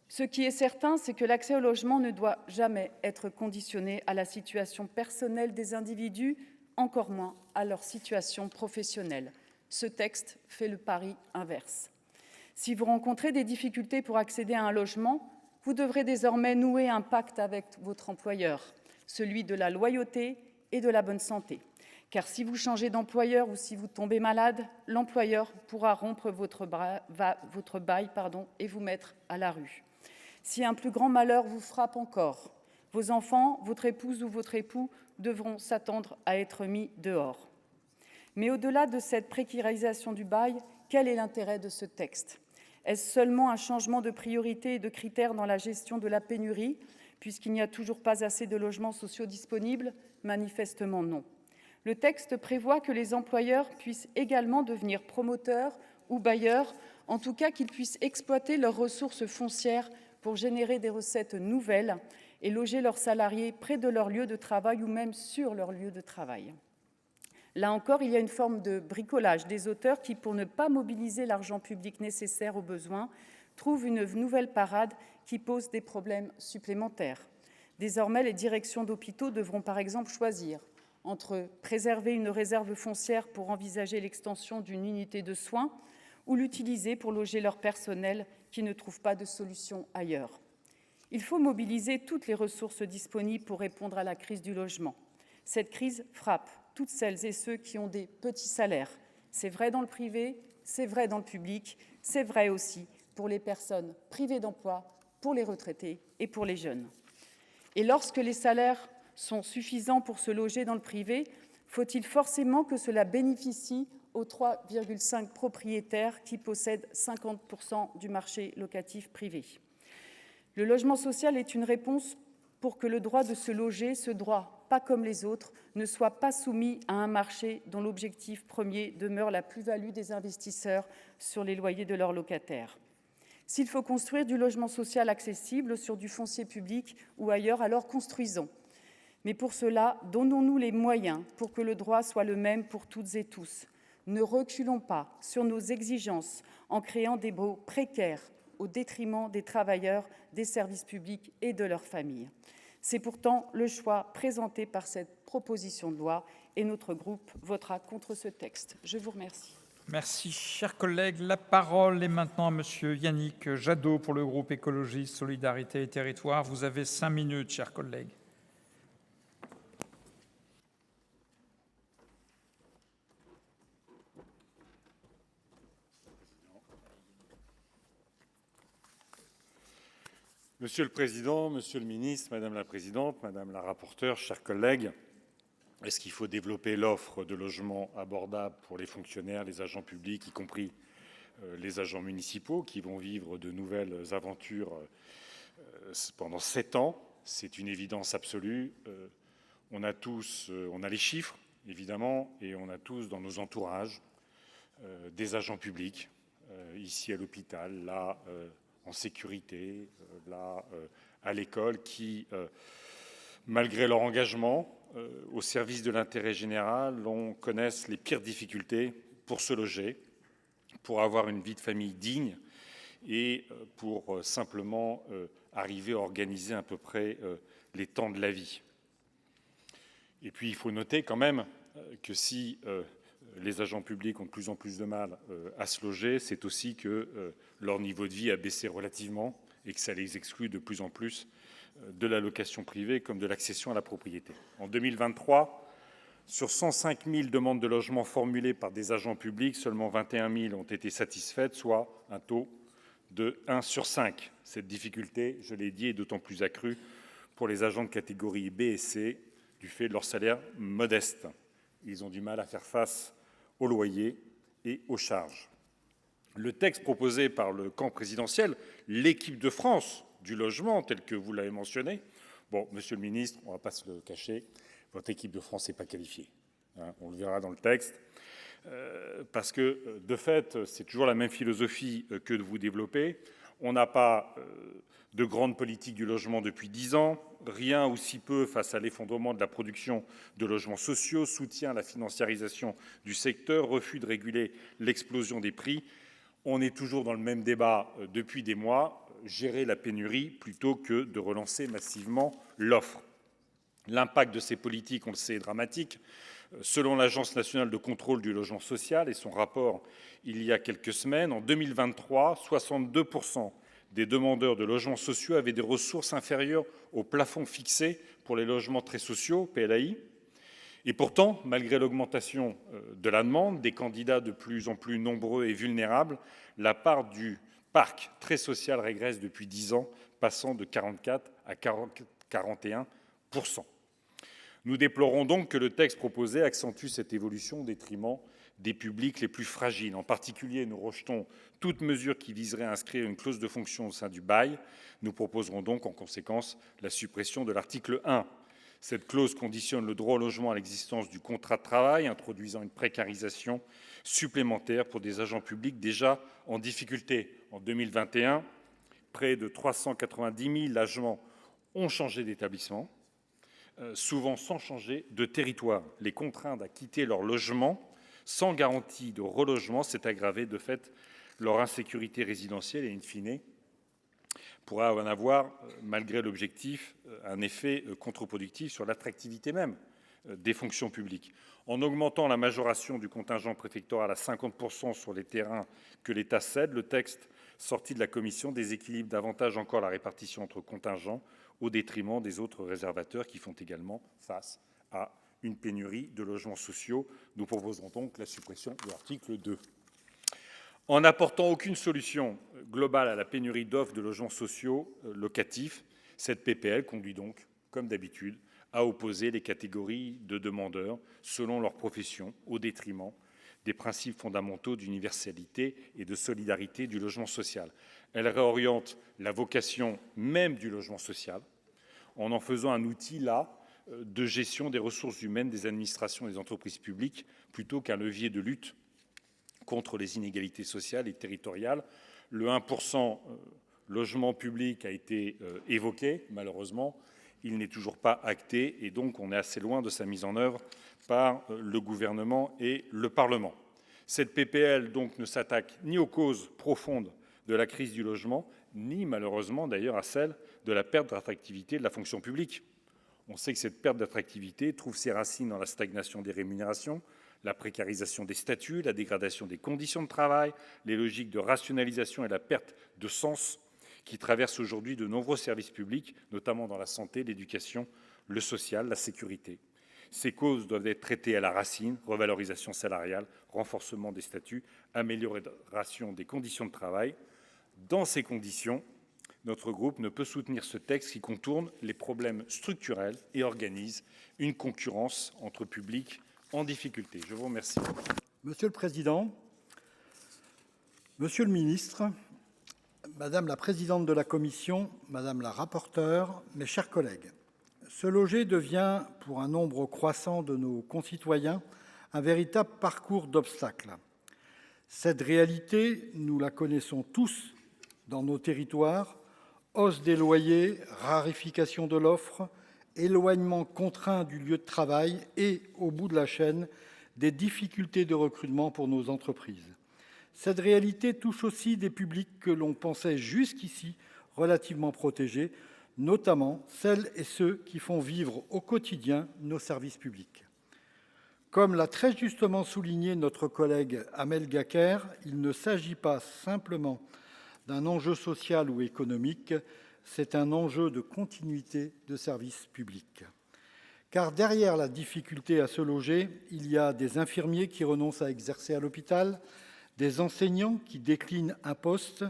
Ce qui est certain, c'est que l'accès au logement ne doit jamais être conditionné à la situation personnelle des individus, encore moins à leur situation professionnelle. Ce texte fait le pari inverse. Si vous rencontrez des difficultés pour accéder à un logement, vous devrez désormais nouer un pacte avec votre employeur, celui de la loyauté et de la bonne santé. Car si vous changez d'employeur ou si vous tombez malade, l'employeur pourra rompre votre bail et vous mettre à la rue. Si un plus grand malheur vous frappe encore, vos enfants, votre épouse ou votre époux devront s'attendre à être mis dehors. Mais au-delà de cette précarisation du bail, quel est l'intérêt de ce texte ? Est-ce seulement un changement de priorité et de critères dans la gestion de la pénurie, puisqu'il n'y a toujours pas assez de logements sociaux disponibles ? Manifestement non. Le texte prévoit que les employeurs puissent également devenir promoteurs ou bailleurs, en tout cas qu'ils puissent exploiter leurs ressources foncières pour générer des recettes nouvelles et loger leurs salariés près de leur lieu de travail ou même sur leur lieu de travail. Là encore, il y a une forme de bricolage des auteurs qui, pour ne pas mobiliser l'argent public nécessaire aux besoins, trouvent une nouvelle parade qui pose des problèmes supplémentaires. Désormais, les directions d'hôpitaux devront par exemple choisir entre préserver une réserve foncière pour envisager l'extension d'une unité de soins ou l'utiliser pour loger leur personnel qui ne trouve pas de solution ailleurs. Il faut mobiliser toutes les ressources disponibles pour répondre à la crise du logement. Cette crise frappe toutes celles et ceux qui ont des petits salaires. C'est vrai dans le privé, c'est vrai dans le public, c'est vrai aussi pour les personnes privées d'emploi, pour les retraités et pour les jeunes. Et lorsque les salaires sont suffisants pour se loger dans le privé, faut-il forcément que cela bénéficie aux 3,5 propriétaires qui possèdent 50% du marché locatif privé? Le logement social est une réponse pour que le droit de se loger, ce droit, pas comme les autres, ne soit pas soumis à un marché dont l'objectif premier demeure la plus-value des investisseurs sur les loyers de leurs locataires. S'il faut construire du logement social accessible sur du foncier public ou ailleurs, alors construisons. Mais pour cela, donnons-nous les moyens pour que le droit soit le même pour toutes et tous. Ne reculons pas sur nos exigences en créant des baux précaires au détriment des travailleurs, des services publics et de leurs familles. C'est pourtant le choix présenté par cette proposition de loi et notre groupe votera contre ce texte. Je vous remercie. Merci, chers collègues. La parole est maintenant à Monsieur Yannick Jadot pour le groupe Écologie, Solidarité et Territoires. Vous avez 5 minutes, chers collègues. Monsieur le Président, Monsieur le Ministre, Madame la Présidente, Madame la Rapporteure, chers collègues, est-ce qu'il faut développer l'offre de logements abordables pour les fonctionnaires, les agents publics, y compris les agents municipaux qui vont vivre de nouvelles aventures pendant 7 ans? C'est une évidence absolue. On a les chiffres, évidemment, et on a tous dans nos entourages des agents publics, ici à l'hôpital, là, en sécurité, là, à l'école, qui, malgré leur engagement au service de l'intérêt général, connaissent les pires difficultés pour se loger, pour avoir une vie de famille digne et pour simplement arriver à organiser à peu près les temps de la vie. Et puis, il faut noter quand même que si les agents publics ont de plus en plus de mal à se loger, c'est aussi que leur niveau de vie a baissé relativement et que ça les exclut de plus en plus de la location privée comme de l'accession à la propriété. En 2023, sur 105 000 demandes de logement formulées par des agents publics, seulement 21 000 ont été satisfaites, soit un taux de 1 sur 5. Cette difficulté, je l'ai dit, est d'autant plus accrue pour les agents de catégorie B et C du fait de leur salaire modeste. Ils ont du mal à faire face aux loyers et aux charges. Le texte proposé par le camp présidentiel, l'équipe de France du logement, tel que vous l'avez mentionné, bon, Monsieur le Ministre, on ne va pas se le cacher, votre équipe de France n'est pas qualifiée. Hein, on le verra dans le texte. Parce que, de fait, c'est toujours la même philosophie que de vous développer. On n'a pas de grande politique du logement depuis 10 ans, rien ou si peu face à l'effondrement de la production de logements sociaux, soutien à la financiarisation du secteur, refus de réguler l'explosion des prix. On est toujours dans le même débat depuis des mois, gérer la pénurie plutôt que de relancer massivement l'offre. L'impact de ces politiques, on le sait, est dramatique. Selon l'Agence nationale de contrôle du logement social et son rapport il y a quelques semaines, en 2023, 62% des demandeurs de logements sociaux avaient des ressources inférieures au plafond fixé pour les logements très sociaux, PLAI. Et pourtant, malgré l'augmentation de la demande, des candidats de plus en plus nombreux et vulnérables, la part du parc très social régresse depuis 10 ans, passant de 44 à 41%. Nous déplorons donc que le texte proposé accentue cette évolution au détriment des publics les plus fragiles. En particulier, nous rejetons toute mesure qui viserait à inscrire une clause de fonction au sein du bail. Nous proposerons donc en conséquence la suppression de l'article 1. Cette clause conditionne le droit au logement à l'existence du contrat de travail, introduisant une précarisation supplémentaire pour des agents publics déjà en difficulté. En 2021, près de 390 000 agents ont changé d'établissement, souvent sans changer de territoire. Les contraindre à quitter leur logement sans garantie de relogement, c'est aggraver de fait leur insécurité résidentielle et, in fine, pourrait en avoir, malgré l'objectif, un effet contre-productif sur l'attractivité même des fonctions publiques. En augmentant la majoration du contingent préfectoral à 50% sur les terrains que l'État cède, le texte sorti de la Commission déséquilibre davantage encore la répartition entre contingents au détriment des autres réservateurs qui font également face à une pénurie de logements sociaux. Nous proposerons donc la suppression de l'article 2. En n'apportant aucune solution globale à la pénurie d'offres de logements sociaux locatifs, cette PPL conduit donc, comme d'habitude, à opposer les catégories de demandeurs selon leur profession au détriment des principes fondamentaux d'universalité et de solidarité du logement social. Elle réoriente la vocation même du logement social en faisant un outil de gestion des ressources humaines des administrations et des entreprises publiques plutôt qu'un levier de lutte contre les inégalités sociales et territoriales. Le 1% logement public a été évoqué, malheureusement. Il n'est toujours pas acté et donc on est assez loin de sa mise en œuvre par le gouvernement et le Parlement. Cette PPL donc ne s'attaque ni aux causes profondes de la crise du logement, ni malheureusement d'ailleurs à celle de la perte d'attractivité de la fonction publique. On sait que cette perte d'attractivité trouve ses racines dans la stagnation des rémunérations, la précarisation des statuts, la dégradation des conditions de travail, les logiques de rationalisation et la perte de sens qui traversent aujourd'hui de nombreux services publics, notamment dans la santé, l'éducation, le social, la sécurité. Ces causes doivent être traitées à la racine, revalorisation salariale, renforcement des statuts, amélioration des conditions de travail. Dans ces conditions, notre groupe ne peut soutenir ce texte qui contourne les problèmes structurels et organise une concurrence entre publics en difficulté. Je vous remercie. Monsieur le Président, Monsieur le Ministre, Madame la Présidente de la Commission, Madame la Rapporteure, mes chers collègues, se loger devient, pour un nombre croissant de nos concitoyens, un véritable parcours d'obstacles. Cette réalité, nous la connaissons tous dans nos territoires, hausse des loyers, raréfaction de l'offre, éloignement contraint du lieu de travail et, au bout de la chaîne, des difficultés de recrutement pour nos entreprises. Cette réalité touche aussi des publics que l'on pensait jusqu'ici relativement protégés, notamment celles et ceux qui font vivre au quotidien nos services publics. Comme l'a très justement souligné notre collègue Amel Gacquerre, il ne s'agit pas simplement d'un enjeu social ou économique, c'est un enjeu de continuité de services publics. Car derrière la difficulté à se loger, il y a des infirmiers qui renoncent à exercer à l'hôpital, des enseignants qui déclinent un poste,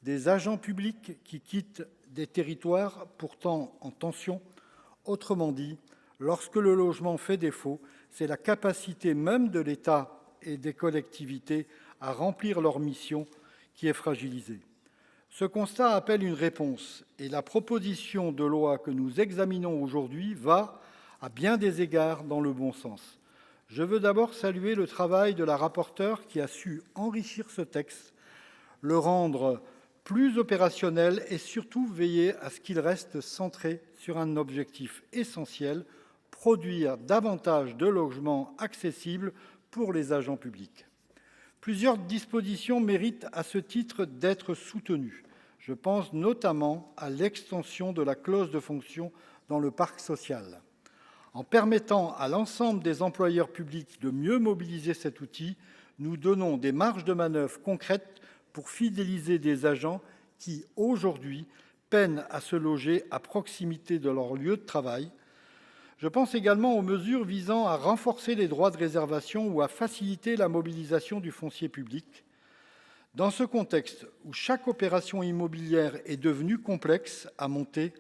des agents publics qui quittent des territoires pourtant en tension. Autrement dit, lorsque le logement fait défaut, c'est la capacité même de l'État et des collectivités à remplir leur mission qui est fragilisée. Ce constat appelle une réponse et la proposition de loi que nous examinons aujourd'hui va, à bien des égards, dans le bon sens. Je veux d'abord saluer le travail de la rapporteure qui a su enrichir ce texte, le rendre plus opérationnel et surtout veiller à ce qu'il reste centré sur un objectif essentiel, produire davantage de logements accessibles pour les agents publics. Plusieurs dispositions méritent à ce titre d'être soutenues. Je pense notamment à l'extension de la clause de fonction dans le parc social. En permettant à l'ensemble des employeurs publics de mieux mobiliser cet outil, nous donnons des marges de manœuvre concrètes pour fidéliser des agents qui, aujourd'hui, peinent à se loger à proximité de leur lieu de travail. Je pense également aux mesures visant à renforcer les droits de réservation ou à faciliter la mobilisation du foncier public. Dans ce contexte où chaque opération immobilière est devenue complexe à monter,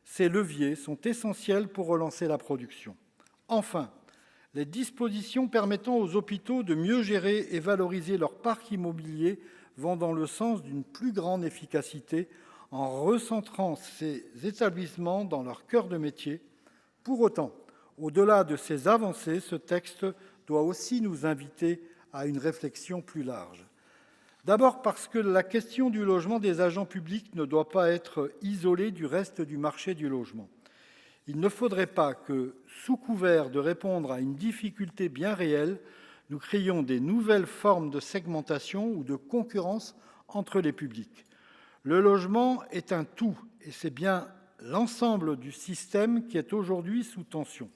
ces leviers sont essentiels pour relancer la production. Enfin, les dispositions permettant aux hôpitaux de mieux gérer et valoriser leur parc immobilier vont dans le sens d'une plus grande efficacité en recentrant ces établissements dans leur cœur de métier. Pour autant, au-delà de ces avancées, ce texte doit aussi nous inviter à une réflexion plus large. D'abord parce que la question du logement des agents publics ne doit pas être isolée du reste du marché du logement. Il ne faudrait pas que, sous couvert de répondre à une difficulté bien réelle, nous créions des nouvelles formes de segmentation ou de concurrence entre les publics. Le logement est un tout et c'est bien l'ensemble du système qui est aujourd'hui sous tension.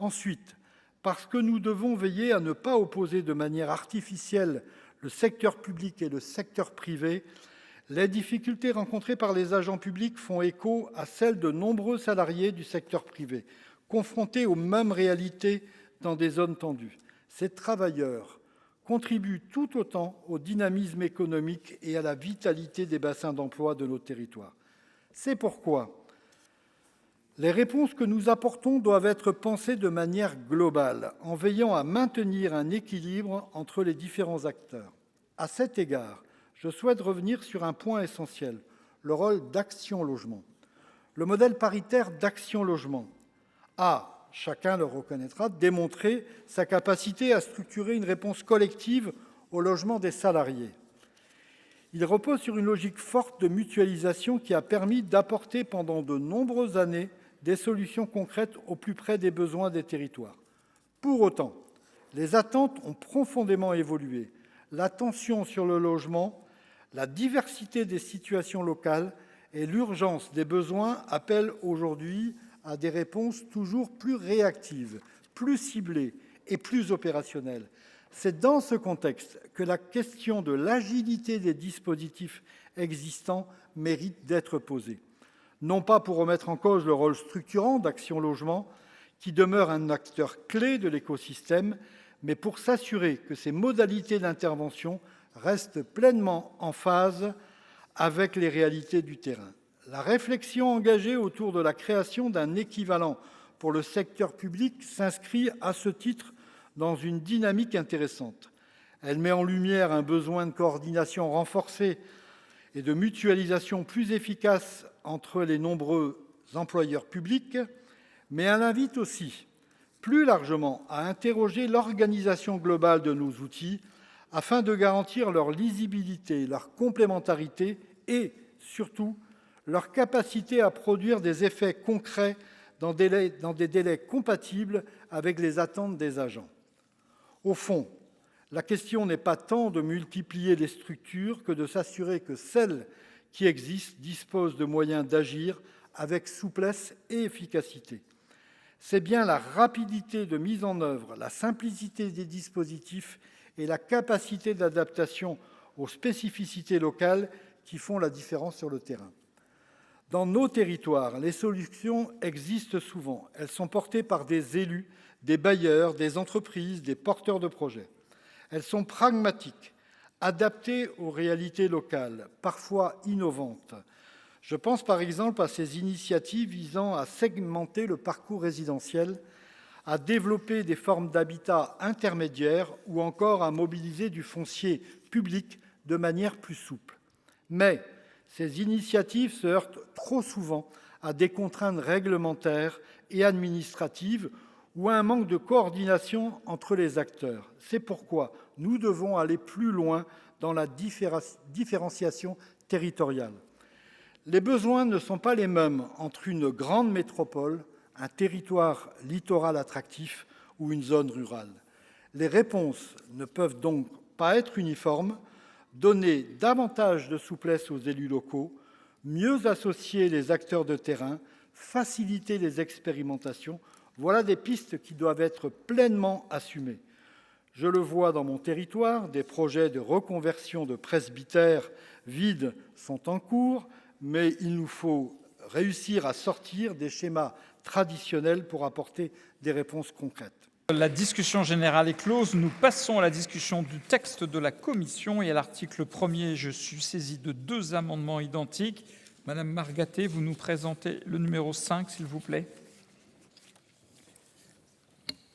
Ensuite, parce que nous devons veiller à ne pas opposer de manière artificielle le secteur public et le secteur privé, les difficultés rencontrées par les agents publics font écho à celles de nombreux salariés du secteur privé, confrontés aux mêmes réalités dans des zones tendues. Ces travailleurs contribuent tout autant au dynamisme économique et à la vitalité des bassins d'emploi de nos territoires. C'est pourquoi les réponses que nous apportons doivent être pensées de manière globale, en veillant à maintenir un équilibre entre les différents acteurs. À cet égard, je souhaite revenir sur un point essentiel, le rôle d'Action Logement. Le modèle paritaire d'Action Logement a, chacun le reconnaîtra, démontré sa capacité à structurer une réponse collective au logement des salariés. Il repose sur une logique forte de mutualisation qui a permis d'apporter pendant de nombreuses années des solutions concrètes au plus près des besoins des territoires. Pour autant, les attentes ont profondément évolué. L'attention sur le logement, la diversité des situations locales et l'urgence des besoins appellent aujourd'hui à des réponses toujours plus réactives, plus ciblées et plus opérationnelles. C'est dans ce contexte que la question de l'agilité des dispositifs existants mérite d'être posée. Non pas pour remettre en cause le rôle structurant d'Action Logement, qui demeure un acteur clé de l'écosystème, mais pour s'assurer que ces modalités d'intervention restent pleinement en phase avec les réalités du terrain. La réflexion engagée autour de la création d'un équivalent pour le secteur public s'inscrit à ce titre dans une dynamique intéressante. Elle met en lumière un besoin de coordination renforcée et de mutualisation plus efficace entre les nombreux employeurs publics, mais elle invite aussi, plus largement, à interroger l'organisation globale de nos outils afin de garantir leur lisibilité, leur complémentarité et, surtout, leur capacité à produire des effets concrets dans des délais compatibles avec les attentes des agents. Au fond, la question n'est pas tant de multiplier les structures que de s'assurer que celles qui existent disposent de moyens d'agir avec souplesse et efficacité. C'est bien la rapidité de mise en œuvre, la simplicité des dispositifs et la capacité d'adaptation aux spécificités locales qui font la différence sur le terrain. Dans nos territoires, les solutions existent souvent. Elles sont portées par des élus, des bailleurs, des entreprises, des porteurs de projets. Elles sont pragmatiques, adaptées aux réalités locales, parfois innovantes. Je pense par exemple à ces initiatives visant à segmenter le parcours résidentiel, à développer des formes d'habitat intermédiaires ou encore à mobiliser du foncier public de manière plus souple. Mais ces initiatives se heurtent trop souvent à des contraintes réglementaires et administratives ou à un manque de coordination entre les acteurs. C'est pourquoi nous devons aller plus loin dans la différenciation territoriale. Les besoins ne sont pas les mêmes entre une grande métropole, un territoire littoral attractif ou une zone rurale. Les réponses ne peuvent donc pas être uniformes, donner davantage de souplesse aux élus locaux, mieux associer les acteurs de terrain, faciliter les expérimentations. Voilà des pistes qui doivent être pleinement assumées. Je le vois dans mon territoire, des projets de reconversion de presbytères vides sont en cours, mais il nous faut réussir à sortir des schémas traditionnels pour apporter des réponses concrètes. La discussion générale est close. Nous passons à la discussion du texte de la commission. Et à l'article 1er, je suis saisi de 2 amendements identiques. Madame Margaté, vous nous présentez le numéro 5, s'il vous plaît.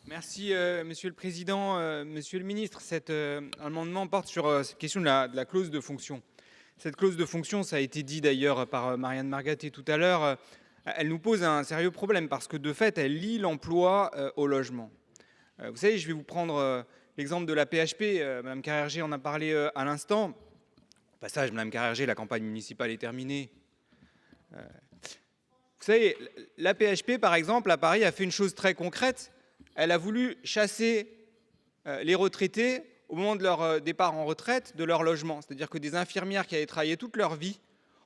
Merci, Monsieur le Président. Monsieur le Ministre, cet amendement porte sur cette question de la clause de fonction. Cette clause de fonction, ça a été dit d'ailleurs par Marianne Margaté tout à l'heure, elle nous pose un sérieux problème parce que de fait, elle lie l'emploi au logement. Vous savez, je vais vous prendre l'exemple de la PHP. Mme Carrère-Gé en a parlé à l'instant. Au passage, Mme Carrère-Gé, la campagne municipale est terminée. Vous savez, la PHP, par exemple, à Paris, a fait une chose très concrète. Elle a voulu chasser les retraités au moment de leur départ en retraite de leur logement. C'est-à-dire que des infirmières qui avaient travaillé toute leur vie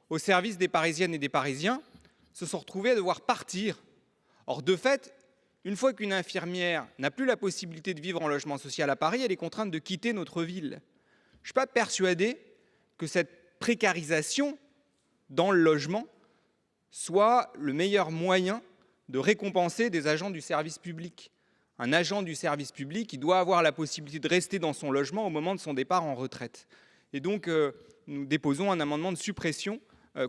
au service des Parisiennes et des Parisiens se sont retrouvées à devoir partir. Or, de fait, Une fois qu'une infirmière n'a plus la possibilité de vivre en logement social à Paris, elle est contrainte de quitter notre ville. Je ne suis pas persuadé que cette précarisation dans le logement soit le meilleur moyen de récompenser des agents du service public. Un agent du service public, il doit avoir la possibilité de rester dans son logement au moment de son départ en retraite. Et donc, nous déposons un amendement de suppression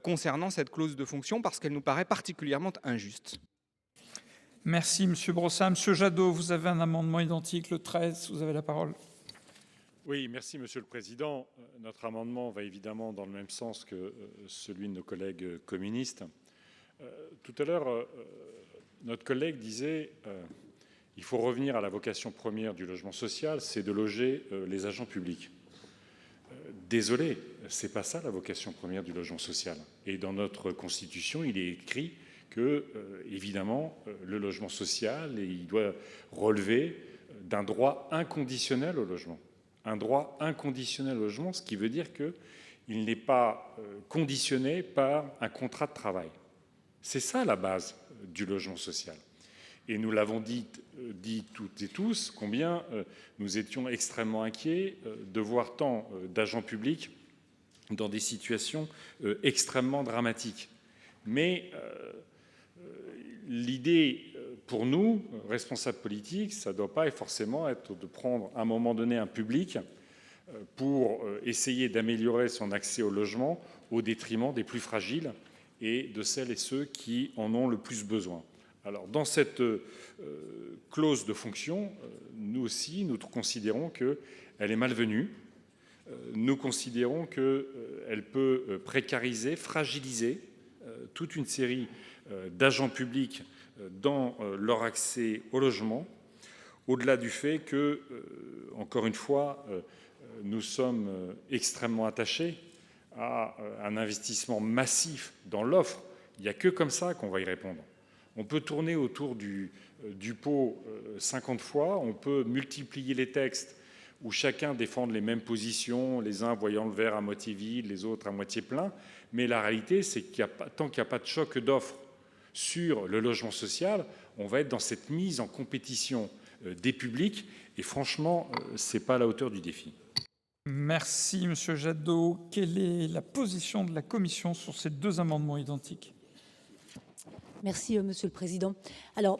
concernant cette clause de fonction parce qu'elle nous paraît particulièrement injuste. Merci, M. Brossat. M. Jadot, vous avez un amendement identique, le 13, vous avez la parole. Oui, merci Monsieur le Président. Notre amendement va évidemment dans le même sens que celui de nos collègues communistes. Tout à l'heure, notre collègue disait il faut revenir à la vocation première du logement social, c'est de loger les agents publics. Désolé, ce n'est pas ça la vocation première du logement social. Et dans notre Constitution, il est écrit que, évidemment, le logement social, il doit relever d'un droit inconditionnel au logement. Un droit inconditionnel au logement, ce qui veut dire qu'il n'est pas conditionné par un contrat de travail. C'est ça la base du logement social. Et nous l'avons dit toutes et tous, combien nous étions extrêmement inquiets de voir tant d'agents publics dans des situations extrêmement dramatiques. Mais l'idée pour nous, responsables politiques, ça ne doit pas forcément être de prendre à un moment donné un public pour essayer d'améliorer son accès au logement au détriment des plus fragiles et de celles et ceux qui en ont le plus besoin. Alors, dans cette clause de fonction, nous aussi, nous considérons qu'elle est malvenue. Nous considérons qu'elle peut précariser, fragiliser toute une série d'agents publics dans leur accès au logement, au-delà du fait que, encore une fois, nous sommes extrêmement attachés à un investissement massif dans l'offre. Il n'y a que comme ça qu'on va y répondre. On peut tourner autour du pot 50 fois, on peut multiplier les textes où chacun défend les mêmes positions, les uns voyant le verre à moitié vide, les autres à moitié plein, mais la réalité, c'est qu'il tant qu'il n'y a pas de choc d'offres sur le logement social, on va être dans cette mise en compétition des publics, et franchement, ce n'est pas à la hauteur du défi. Merci, M. Jadot. Quelle est la position de la Commission sur ces deux amendements identiques ? Merci, Monsieur le Président. Alors,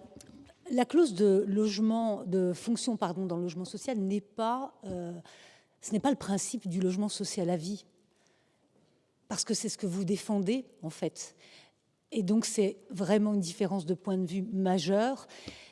la clause de fonction dans le logement social ce n'est pas le principe du logement social à vie, parce que c'est ce que vous défendez, en fait. Et donc, c'est vraiment une différence de point de vue majeure.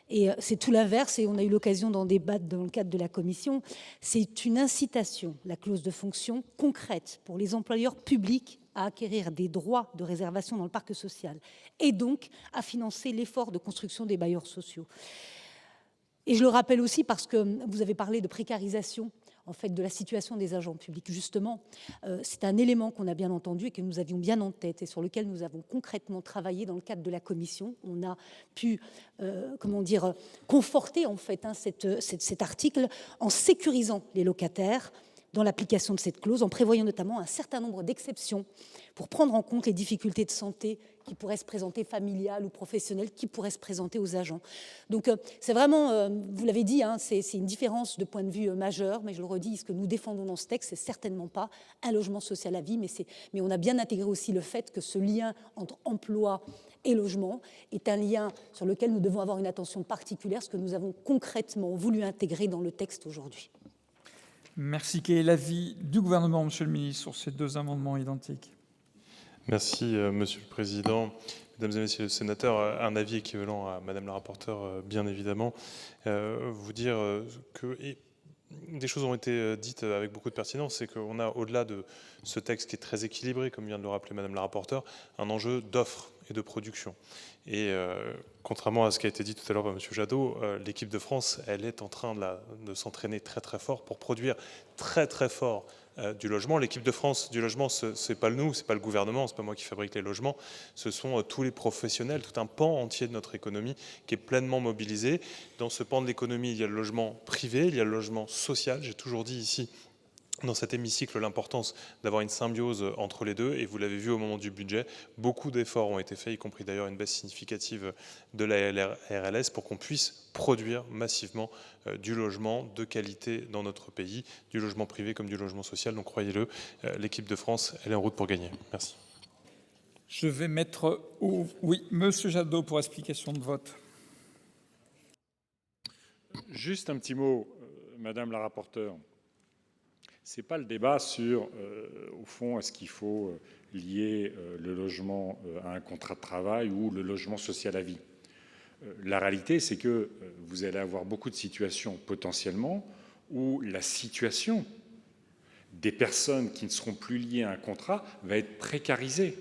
Et c'est tout l'inverse, et on a eu l'occasion d'en débattre dans le cadre de la commission. C'est une incitation, la clause de fonction concrète pour les employeurs publics à acquérir des droits de réservation dans le parc social et donc à financer l'effort de construction des bailleurs sociaux. Et je le rappelle aussi parce que vous avez parlé de précarisation en fait, de la situation des agents publics. Justement, c'est un élément qu'on a bien entendu et que nous avions bien en tête et sur lequel nous avons concrètement travaillé dans le cadre de la commission. On a pu, conforter en fait cet article en sécurisant les locataires dans l'application de cette clause, en prévoyant notamment un certain nombre d'exceptions pour prendre en compte les difficultés de santé qui pourraient se présenter familiales ou professionnelles, qui pourraient se présenter aux agents. Donc c'est vraiment, vous l'avez dit, c'est une différence de point de vue majeure, mais je le redis, ce que nous défendons dans ce texte, c'est certainement pas un logement social à vie, mais on a bien intégré aussi le fait que ce lien entre emploi et logement est un lien sur lequel nous devons avoir une attention particulière, ce que nous avons concrètement voulu intégrer dans le texte aujourd'hui. Merci. Quel est l'avis du gouvernement, Monsieur le ministre, sur ces deux amendements identiques ? Merci, Monsieur le Président. Mesdames et Messieurs les sénateurs, un avis équivalent à Madame la rapporteure, bien évidemment. Vous dire que des choses ont été dites avec beaucoup de pertinence, c'est qu'on a, au-delà de ce texte qui est très équilibré, comme vient de le rappeler Madame la rapporteure, un enjeu d'offre et de production. Et contrairement à ce qui a été dit tout à l'heure par M. Jadot, l'équipe de France, elle est en train de s'entraîner très très fort pour produire très très fort du logement. L'équipe de France du logement, c'est pas nous, c'est pas le gouvernement, c'est pas moi qui fabrique les logements, ce sont tous les professionnels, tout un pan entier de notre économie qui est pleinement mobilisé. Dans ce pan de l'économie, il y a le logement privé, il y a le logement social. J'ai toujours dit ici dans cet hémicycle l'importance d'avoir une symbiose entre les deux, et vous l'avez vu au moment du budget, beaucoup d'efforts ont été faits, y compris d'ailleurs une baisse significative de la RLS, pour qu'on puisse produire massivement du logement de qualité dans notre pays, du logement privé comme du logement social. Donc croyez-le, l'équipe de France, elle est en route pour gagner. Merci. Je vais mettre au... Oui, Monsieur Jadot pour explication de vote. Juste un petit mot, Madame la rapporteure. Ce n'est pas le débat sur, au fond, est-ce qu'il faut lier le logement à un contrat de travail ou le logement social à vie. La réalité, c'est que vous allez avoir beaucoup de situations potentiellement où la situation des personnes qui ne seront plus liées à un contrat va être précarisée.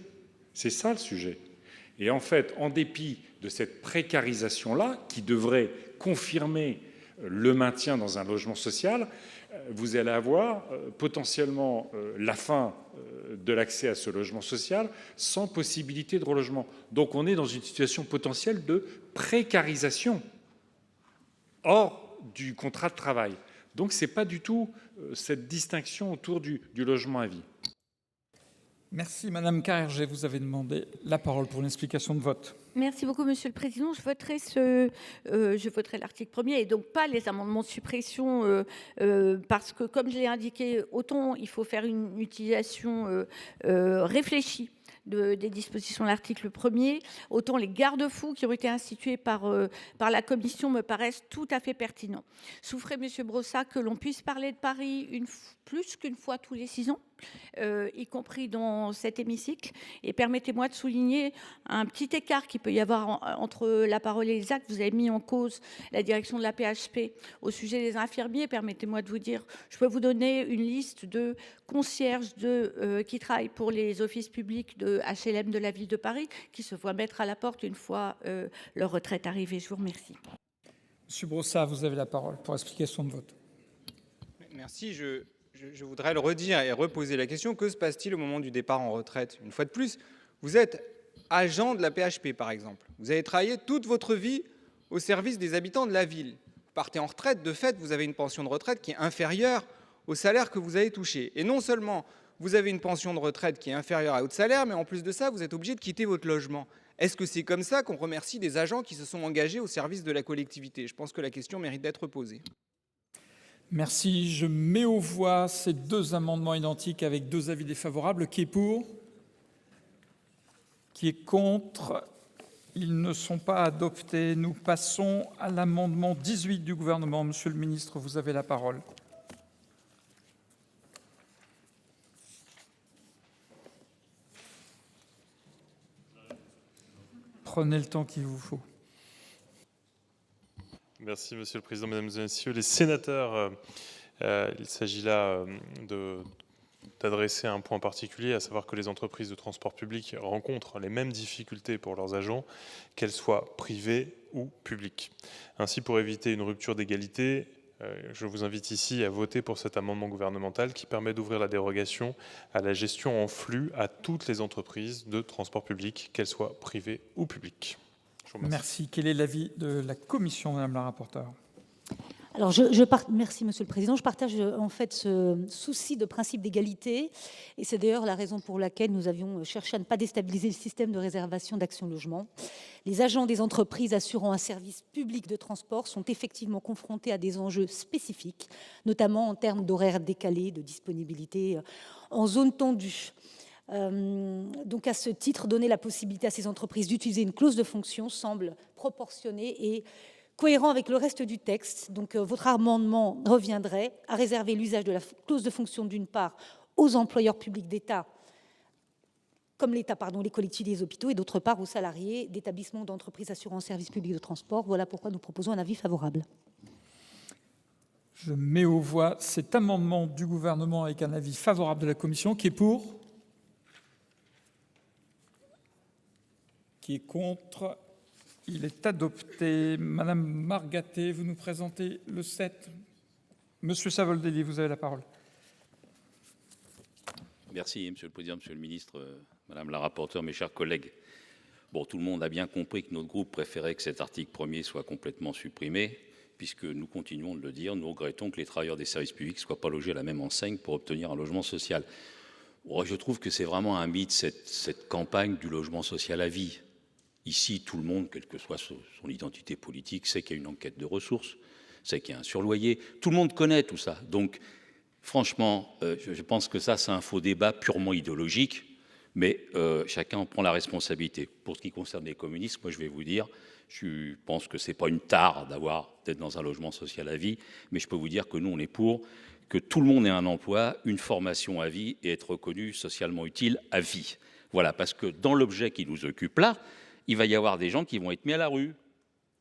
C'est ça le sujet. Et en fait, en dépit de cette précarisation-là, qui devrait confirmer le maintien dans un logement social, vous allez avoir potentiellement la fin de l'accès à ce logement social sans possibilité de relogement. Donc on est dans une situation potentielle de précarisation hors du contrat de travail. Donc ce n'est pas du tout cette distinction autour du logement à vie. Merci Madame Carrère, vous avez demandé la parole pour une explication de vote. Merci beaucoup, Monsieur le Président. Je voterai l'article 1er et donc pas les amendements de suppression parce que, comme je l'ai indiqué, autant il faut faire une utilisation réfléchie des dispositions de l'article 1er, autant les garde-fous qui ont été institués par la Commission me paraissent tout à fait pertinents. Souffrez, Monsieur Brossat, que l'on puisse parler de Paris plus qu'une fois tous les 6 ans, y compris dans cet hémicycle. Et permettez-moi de souligner un petit écart qu'il peut y avoir entre la parole et les actes. Vous avez mis en cause la direction de la PHP au sujet des infirmiers. Permettez-moi de vous dire, je peux vous donner une liste de concierges qui travaillent pour les offices publics de HLM de la ville de Paris, qui se voient mettre à la porte une fois leur retraite arrivée. Je vous remercie. Monsieur Brossat, vous avez la parole pour explication de vote. Merci. Je voudrais le redire et reposer la question. Que se passe-t-il au moment du départ en retraite? Une fois de plus, vous êtes agent de la PHP, par exemple. Vous avez travaillé toute votre vie au service des habitants de la ville. Vous partez en retraite, de fait, vous avez une pension de retraite qui est inférieure au salaire que vous avez touché. Et non seulement vous avez une pension de retraite qui est inférieure à votre salaire, mais en plus de ça, vous êtes obligé de quitter votre logement. Est-ce que c'est comme ça qu'on remercie des agents qui se sont engagés au service de la collectivité? Je pense que la question mérite d'être posée. Merci. Je mets aux voix ces deux amendements identiques avec deux avis défavorables. Qui est pour? Qui est contre? Ils ne sont pas adoptés. Nous passons à l'amendement 18 du gouvernement. Monsieur le ministre, vous avez la parole. Prenez le temps qu'il vous faut. Merci Monsieur le Président, Mesdames et Messieurs les sénateurs. Il s'agit là d'adresser un point particulier, à savoir que les entreprises de transport public rencontrent les mêmes difficultés pour leurs agents, qu'elles soient privées ou publiques. Ainsi, pour éviter une rupture d'égalité, je vous invite ici à voter pour cet amendement gouvernemental qui permet d'ouvrir la dérogation à la gestion en flux à toutes les entreprises de transport public, qu'elles soient privées ou publiques. Merci. Quel est l'avis de la Commission, Madame la rapporteure? Alors, merci, Monsieur le Président. Je partage en fait ce souci de principe d'égalité. Et c'est d'ailleurs la raison pour laquelle nous avions cherché à ne pas déstabiliser le système de réservation d'Action Logement. Les agents des entreprises assurant un service public de transport sont effectivement confrontés à des enjeux spécifiques, notamment en termes d'horaires décalés, de disponibilité en zone tendue. Donc à ce titre, donner la possibilité à ces entreprises d'utiliser une clause de fonction semble proportionné et cohérent avec le reste du texte. Donc votre amendement reviendrait à réserver l'usage de la clause de fonction d'une part aux employeurs publics d'État, comme l'État, les collectivités et les hôpitaux, et d'autre part aux salariés d'établissements d'entreprises assurant un service public de transport. Voilà pourquoi nous proposons un avis favorable. Je mets aux voix cet amendement du gouvernement avec un avis favorable de la Commission. Qui est pour? Qui est contre? Il est adopté. Madame Margaté, vous nous présentez le 7. Monsieur Savoldelli, vous avez la parole. Merci, Monsieur le Président, Monsieur le Ministre, Madame la rapporteure, mes chers collègues. Bon, tout le monde a bien compris que notre groupe préférait que cet article 1er soit complètement supprimé puisque nous continuons de le dire, nous regrettons que les travailleurs des services publics ne soient pas logés à la même enseigne pour obtenir un logement social. Je trouve que c'est vraiment un mythe, cette campagne du logement social à vie. Ici, tout le monde, quelle que soit son identité politique, sait qu'il y a une enquête de ressources, sait qu'il y a un surloyer. Tout le monde connaît tout ça. Donc, franchement, je pense que ça, c'est un faux débat purement idéologique, mais chacun en prend la responsabilité. Pour ce qui concerne les communistes, moi, je vais vous dire, je pense que ce n'est pas une tare d'être dans un logement social à vie, mais je peux vous dire que nous, on est pour que tout le monde ait un emploi, une formation à vie et être reconnu socialement utile à vie. Voilà, parce que dans l'objet qui nous occupe là, il va y avoir des gens qui vont être mis à la rue.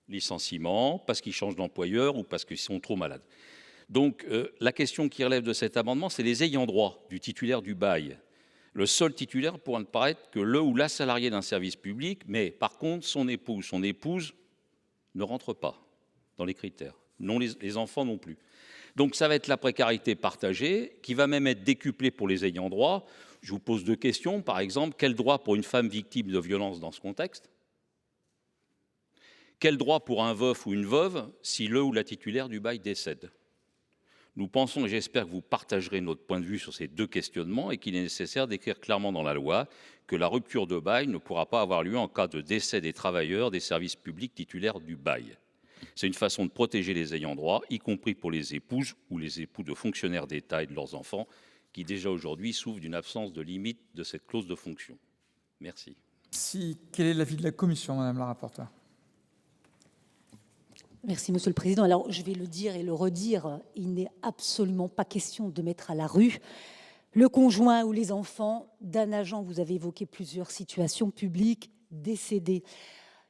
Licenciement, parce qu'ils changent d'employeur ou parce qu'ils sont trop malades. Donc, la question qui relève de cet amendement, c'est les ayants droit du titulaire du bail. Le seul titulaire pourra ne paraître que le ou la salarié d'un service public, mais par contre, son époux ou son épouse ne rentre pas dans les critères. Non, les enfants non plus. Donc, ça va être la précarité partagée, qui va même être décuplée pour les ayants droit. Je vous pose 2 questions. Par exemple, quel droit pour une femme victime de violence dans ce contexte ? Quel droit pour un veuf ou une veuve si le ou la titulaire du bail décède ? Nous pensons, et j'espère que vous partagerez notre point de vue sur ces 2 questionnements, et qu'il est nécessaire d'écrire clairement dans la loi que la rupture de bail ne pourra pas avoir lieu en cas de décès des travailleurs des services publics titulaires du bail. C'est une façon de protéger les ayants droit, y compris pour les épouses ou les époux de fonctionnaires d'État et de leurs enfants, qui déjà aujourd'hui souffrent d'une absence de limite de cette clause de fonction. Merci. Quel est l'avis de la commission, madame la rapporteure ? Merci, Monsieur le Président. Alors, je vais le dire et le redire, il n'est absolument pas question de mettre à la rue le conjoint ou les enfants d'un agent. Vous avez évoqué plusieurs situations publiques décédées.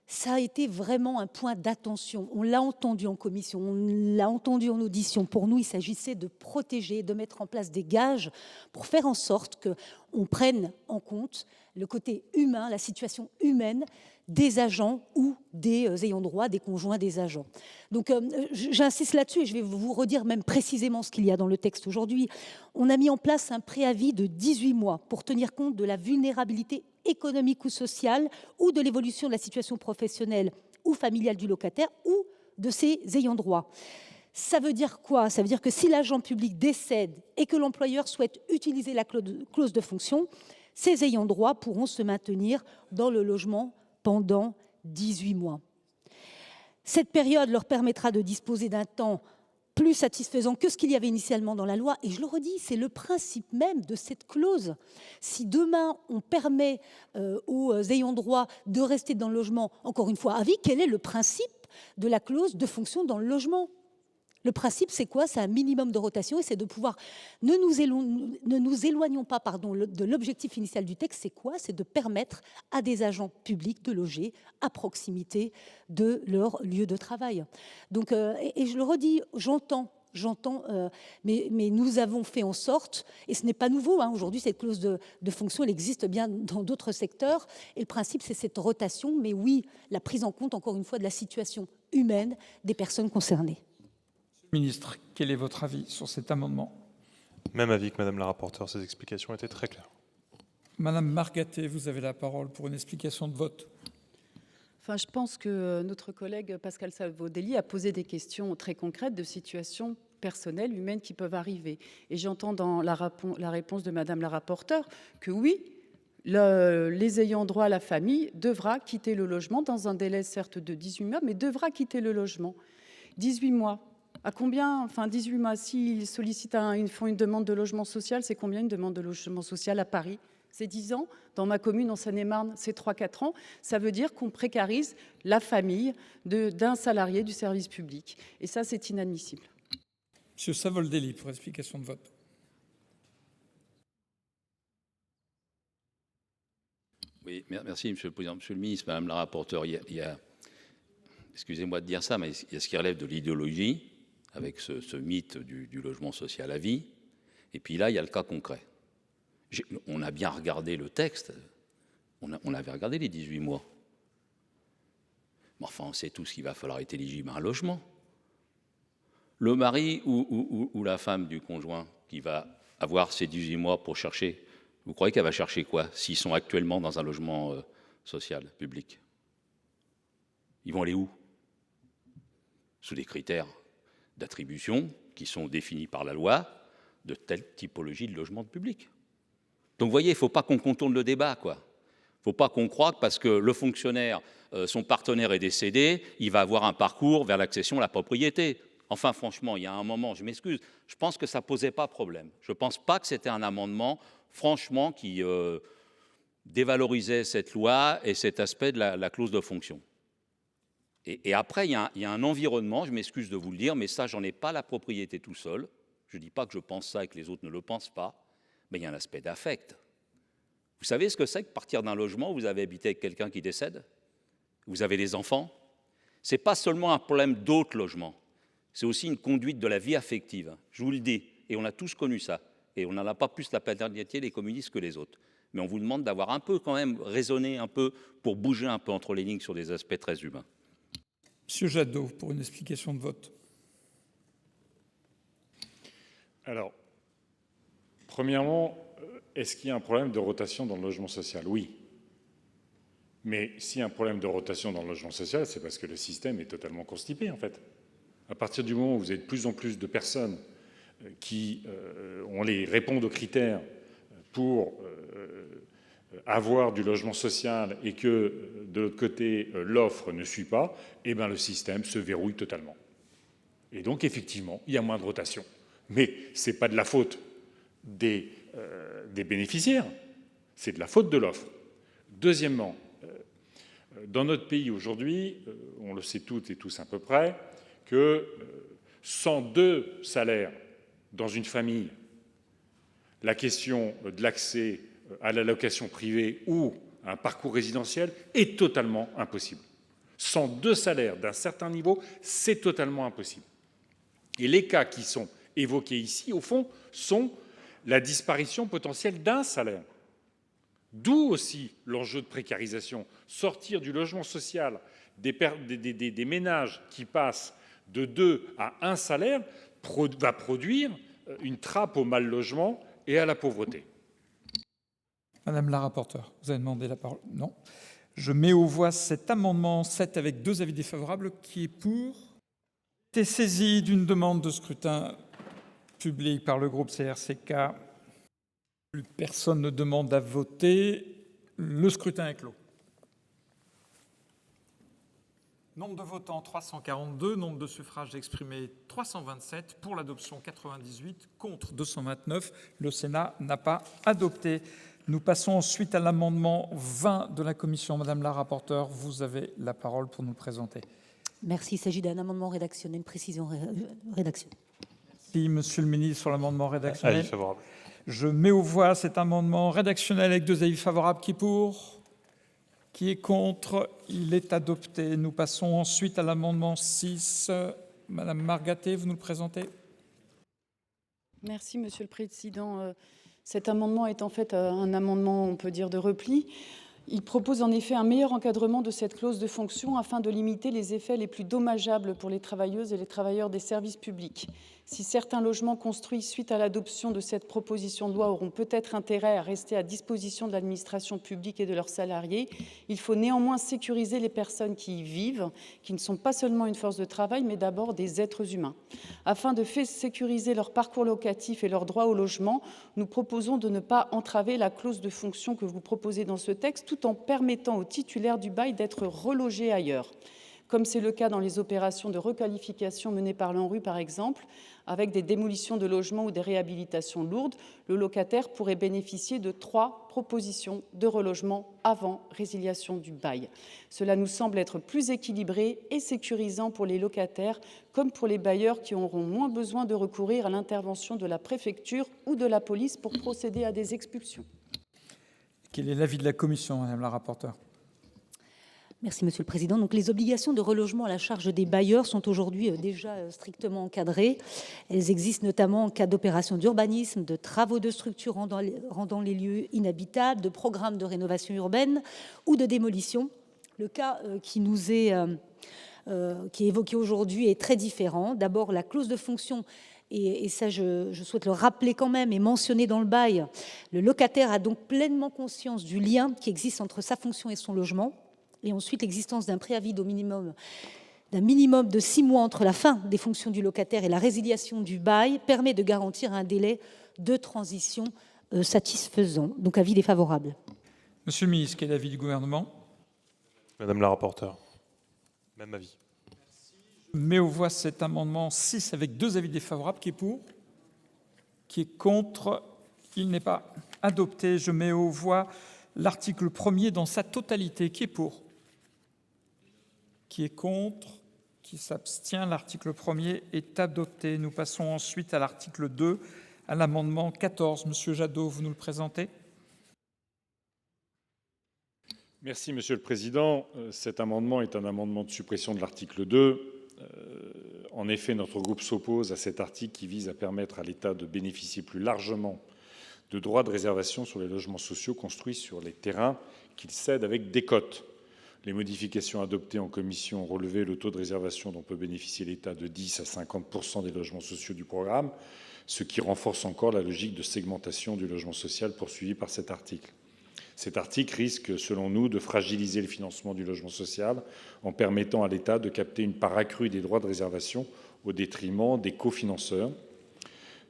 Ça a été vraiment un point d'attention. On l'a entendu en commission, on l'a entendu en audition. Pour nous, il s'agissait de protéger, de mettre en place des gages pour faire en sorte qu'on prenne en compte le côté humain, la situation humaine des agents ou des ayants droit, des conjoints des agents. Donc j'insiste là-dessus et je vais vous redire même précisément ce qu'il y a dans le texte aujourd'hui. On a mis en place un préavis de 18 mois pour tenir compte de la vulnérabilité économique ou sociale ou de l'évolution de la situation professionnelle ou familiale du locataire ou de ses ayants droit. Ça veut dire quoi ? Ça veut dire que si l'agent public décède et que l'employeur souhaite utiliser la clause de fonction, ses ayants droit pourront se maintenir dans le logement pendant 18 mois. Cette période leur permettra de disposer d'un temps plus satisfaisant que ce qu'il y avait initialement dans la loi. Et je le redis, c'est le principe même de cette clause. Si demain, on permet aux ayants droit de rester dans le logement, encore une fois, à vie, quel est le principe de la clause de fonction dans le logement ? Le principe, c'est quoi ? C'est un minimum de rotation et c'est de pouvoir... Ne nous éloignons pas de l'objectif initial du texte. C'est quoi ? C'est de permettre à des agents publics de loger à proximité de leur lieu de travail. Donc, et je le redis, j'entends, mais nous avons fait en sorte, et ce n'est pas nouveau, aujourd'hui cette clause de fonction, elle existe bien dans d'autres secteurs, et le principe c'est cette rotation, mais oui, la prise en compte, encore une fois, de la situation humaine des personnes concernées. Ministre, quel est votre avis sur cet amendement ? Même avis que madame la rapporteure, ces explications étaient très claires. Madame Margatet, vous avez la parole pour une explication de vote. Je pense que notre collègue Pascal Savoldelli a posé des questions très concrètes de situations personnelles, humaines qui peuvent arriver. Et j'entends dans la réponse de madame la rapporteure que oui, les ayants droit à la famille devra quitter le logement dans un délai certes de 18 mois, mais devra quitter le logement. 18 mois. À combien, 18 mois, s'ils sollicitent ils font une demande de logement social, c'est combien une demande de logement social à Paris ? C'est 10 ans. Dans ma commune, en Seine-et-Marne, c'est 3-4 ans. Ça veut dire qu'on précarise la famille d'un salarié du service public. Et ça, c'est inadmissible. Monsieur Savoldelli, pour explication de vote. Oui, merci, Monsieur le Président. Monsieur le Ministre, Madame la rapporteure, il y a excusez-moi de dire ça, mais il y a ce qui relève de l'idéologie, avec ce mythe du logement social à vie. Et puis là, il y a le cas concret. On a bien regardé le texte, on avait regardé les 18 mois. Mais enfin, on sait tous qu'il va falloir être éligible à un logement. Le mari ou la femme du conjoint qui va avoir ces 18 mois pour chercher, vous croyez qu'elle va chercher quoi s'ils sont actuellement dans un logement social, public ? Ils vont aller où ? sous des critères d'attribution qui sont définis par la loi, de telle typologie de logement public. Donc vous voyez, il ne faut pas qu'on contourne le débat, quoi. Il ne faut pas qu'on croie que parce que le fonctionnaire, son partenaire est décédé, il va avoir un parcours vers l'accession à la propriété. Enfin, franchement, il y a un moment, je m'excuse, je pense que ça ne posait pas problème. Je ne pense pas que c'était un amendement, franchement, qui dévalorisait cette loi et cet aspect de la clause de fonction. Et après, il y a un environnement, je m'excuse de vous le dire, mais ça, j'en ai pas la propriété tout seul. Je ne dis pas que je pense ça et que les autres ne le pensent pas, mais il y a un aspect d'affect. Vous savez ce que c'est que partir d'un logement où vous avez habité avec quelqu'un qui décède? Vous avez des enfants? Ce n'est pas seulement un problème d'autres logements, c'est aussi une conduite de la vie affective. Je vous le dis, et on a tous connu ça. Et on n'en a pas plus la paternité, les communistes, que les autres. Mais on vous demande d'avoir un peu quand même raisonné un peu pour bouger un peu entre les lignes sur des aspects très humains. Monsieur Jadot, pour une explication de vote. Alors, premièrement, est-ce qu'il y a un problème de rotation dans le logement social? Oui. Mais s'il y a un problème de rotation dans le logement social, c'est parce que le système est totalement constipé, en fait. À partir du moment où vous avez de plus en plus de personnes qui répondent aux critères pour avoir du logement social et que, de l'autre côté, l'offre ne suit pas, eh bien, le système se verrouille totalement. Et donc, effectivement, il y a moins de rotation. Mais ce n'est pas de la faute des bénéficiaires, c'est de la faute de l'offre. Deuxièmement, dans notre pays aujourd'hui, on le sait toutes et tous à peu près, que 102 salaires dans une famille, la question de l'accès à la location privée ou à un parcours résidentiel est totalement impossible. 102 salaires d'un certain niveau, c'est totalement impossible. Et les cas qui sont évoqués ici, au fond, sont la disparition potentielle d'un salaire. D'où aussi l'enjeu de précarisation. Sortir du logement social des ménages qui passent de 2 à 1 salaire va produire une trappe au mal logement et à la pauvreté. Madame la rapporteure, vous avez demandé la parole? Non. Je mets aux voix cet amendement 7 avec 2 avis défavorables. Qui est pour? Été saisi d'une demande de scrutin public par le groupe CRCK. Plus personne ne demande à voter. Le scrutin est clos. Nombre de votants 342, nombre de suffrages exprimés 327, pour l'adoption 98, contre 229. Le Sénat n'a pas adopté. Nous passons ensuite à l'amendement 20 de la Commission. Madame la rapporteure, vous avez la parole pour nous le présenter. Merci, il s'agit d'un amendement rédactionnel, une précision rédactionnelle. Merci, Monsieur le ministre, sur l'amendement rédactionnel. Avis favorable. Je mets aux voix cet amendement rédactionnel avec 2 avis favorables. Qui est pour? Qui est contre? Il est adopté. Nous passons ensuite à l'amendement 6. Madame Margaté, vous nous le présentez? Merci, Monsieur le Président. Cet amendement est en fait un amendement, on peut dire, de repli. Il propose en effet un meilleur encadrement de cette clause de fonction afin de limiter les effets les plus dommageables pour les travailleuses et les travailleurs des services publics. Si certains logements construits suite à l'adoption de cette proposition de loi auront peut-être intérêt à rester à disposition de l'administration publique et de leurs salariés, il faut néanmoins sécuriser les personnes qui y vivent, qui ne sont pas seulement une force de travail, mais d'abord des êtres humains. Afin de sécuriser leur parcours locatif et leur droit au logement, nous proposons de ne pas entraver la clause de fonction que vous proposez dans ce texte, tout en permettant aux titulaires du bail d'être relogés ailleurs, comme c'est le cas dans les opérations de requalification menées par l'ANRU par exemple. Avec des démolitions de logements ou des réhabilitations lourdes, le locataire pourrait bénéficier de 3 propositions de relogement avant résiliation du bail. Cela nous semble être plus équilibré et sécurisant pour les locataires comme pour les bailleurs qui auront moins besoin de recourir à l'intervention de la préfecture ou de la police pour procéder à des expulsions. Quel est l'avis de la Commission, Madame la rapporteure? Merci, Monsieur le Président. Donc, les obligations de relogement à la charge des bailleurs sont aujourd'hui déjà strictement encadrées. Elles existent notamment en cas d'opérations d'urbanisme, de travaux de structures rendant les lieux inhabitables, de programmes de rénovation urbaine ou de démolition. Le cas qui est évoqué aujourd'hui est très différent. D'abord, la clause de fonction. Et ça, je souhaite le rappeler quand même et mentionner dans le bail. Le locataire a donc pleinement conscience du lien qui existe entre sa fonction et son logement. Et ensuite, l'existence d'un préavis d'au minimum d'un minimum de 6 mois entre la fin des fonctions du locataire et la résiliation du bail permet de garantir un délai de transition satisfaisant. Donc avis défavorable. Monsieur le ministre, quel est l'avis du gouvernement? Madame la rapporteure, même avis. Je mets aux voix cet amendement 6 avec 2 avis défavorables. Qui est pour? Qui est contre? Il n'est pas adopté. Je mets aux voix l'article 1er dans sa totalité. Qui est pour? Qui est contre? Qui s'abstient? L'article 1er est adopté. Nous passons ensuite à l'article 2, à l'amendement 14. Monsieur Jadot, vous nous le présentez? Merci, Monsieur le Président. Cet amendement est un amendement de suppression de l'article 2. En effet, notre groupe s'oppose à cet article qui vise à permettre à l'État de bénéficier plus largement de droits de réservation sur les logements sociaux construits sur les terrains qu'il cède avec décote. Les modifications adoptées en commission ont relevé le taux de réservation dont peut bénéficier l'État de 10 à 50% des logements sociaux du programme, ce qui renforce encore la logique de segmentation du logement social poursuivie par cet article. Cet article risque, selon nous, de fragiliser le financement du logement social en permettant à l'État de capter une part accrue des droits de réservation au détriment des cofinanceurs,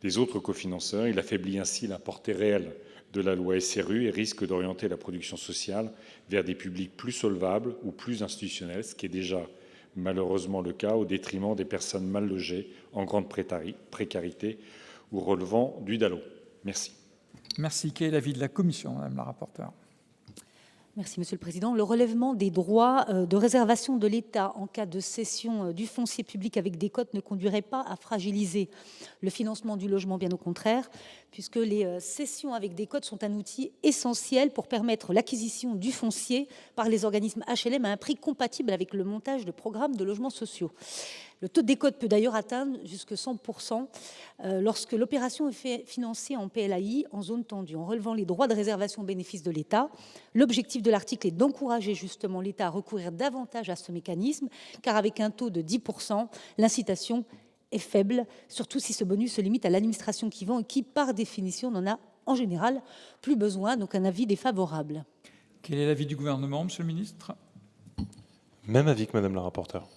des autres cofinanceurs. Il affaiblit ainsi la portée réelle de la loi SRU et risque d'orienter la production sociale vers des publics plus solvables ou plus institutionnels, ce qui est déjà malheureusement le cas, au détriment des personnes mal logées, en grande précarité ou relevant du DALO. Merci. Merci. Quel est l'avis de la commission, Madame la rapporteure? Merci, Monsieur le Président. Le relèvement des droits de réservation de l'État en cas de cession du foncier public avec décote ne conduirait pas à fragiliser le financement du logement, bien au contraire, puisque les cessions avec décote sont un outil essentiel pour permettre l'acquisition du foncier par les organismes HLM à un prix compatible avec le montage de programmes de logements sociaux. Le taux de décote peut d'ailleurs atteindre jusqu'à 100% lorsque l'opération est financée en PLAI en zone tendue, en relevant les droits de réservation au bénéfice de l'État. L'objectif de l'article est d'encourager justement l'État à recourir davantage à ce mécanisme, car avec un taux de 10%, l'incitation est faible, surtout si ce bonus se limite à l'administration qui vend et qui, par définition, n'en a en général plus besoin. Donc un avis défavorable. Quel est l'avis du gouvernement, Monsieur le ministre? Même avis que Madame la rapporteure.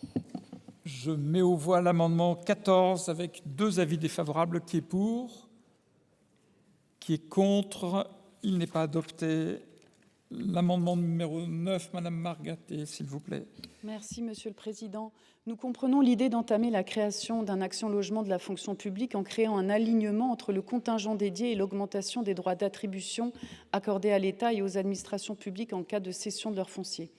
Je mets aux voix l'amendement 14 avec 2 avis défavorables. Qui est pour? Qui est contre? Il n'est pas adopté. L'amendement numéro 9, Madame Margaté, s'il vous plaît. Merci, Monsieur le Président. Nous comprenons l'idée d'entamer la création d'un action logement de la fonction publique en créant un alignement entre le contingent dédié et l'augmentation des droits d'attribution accordés à l'État et aux administrations publiques en cas de cession de leur foncier.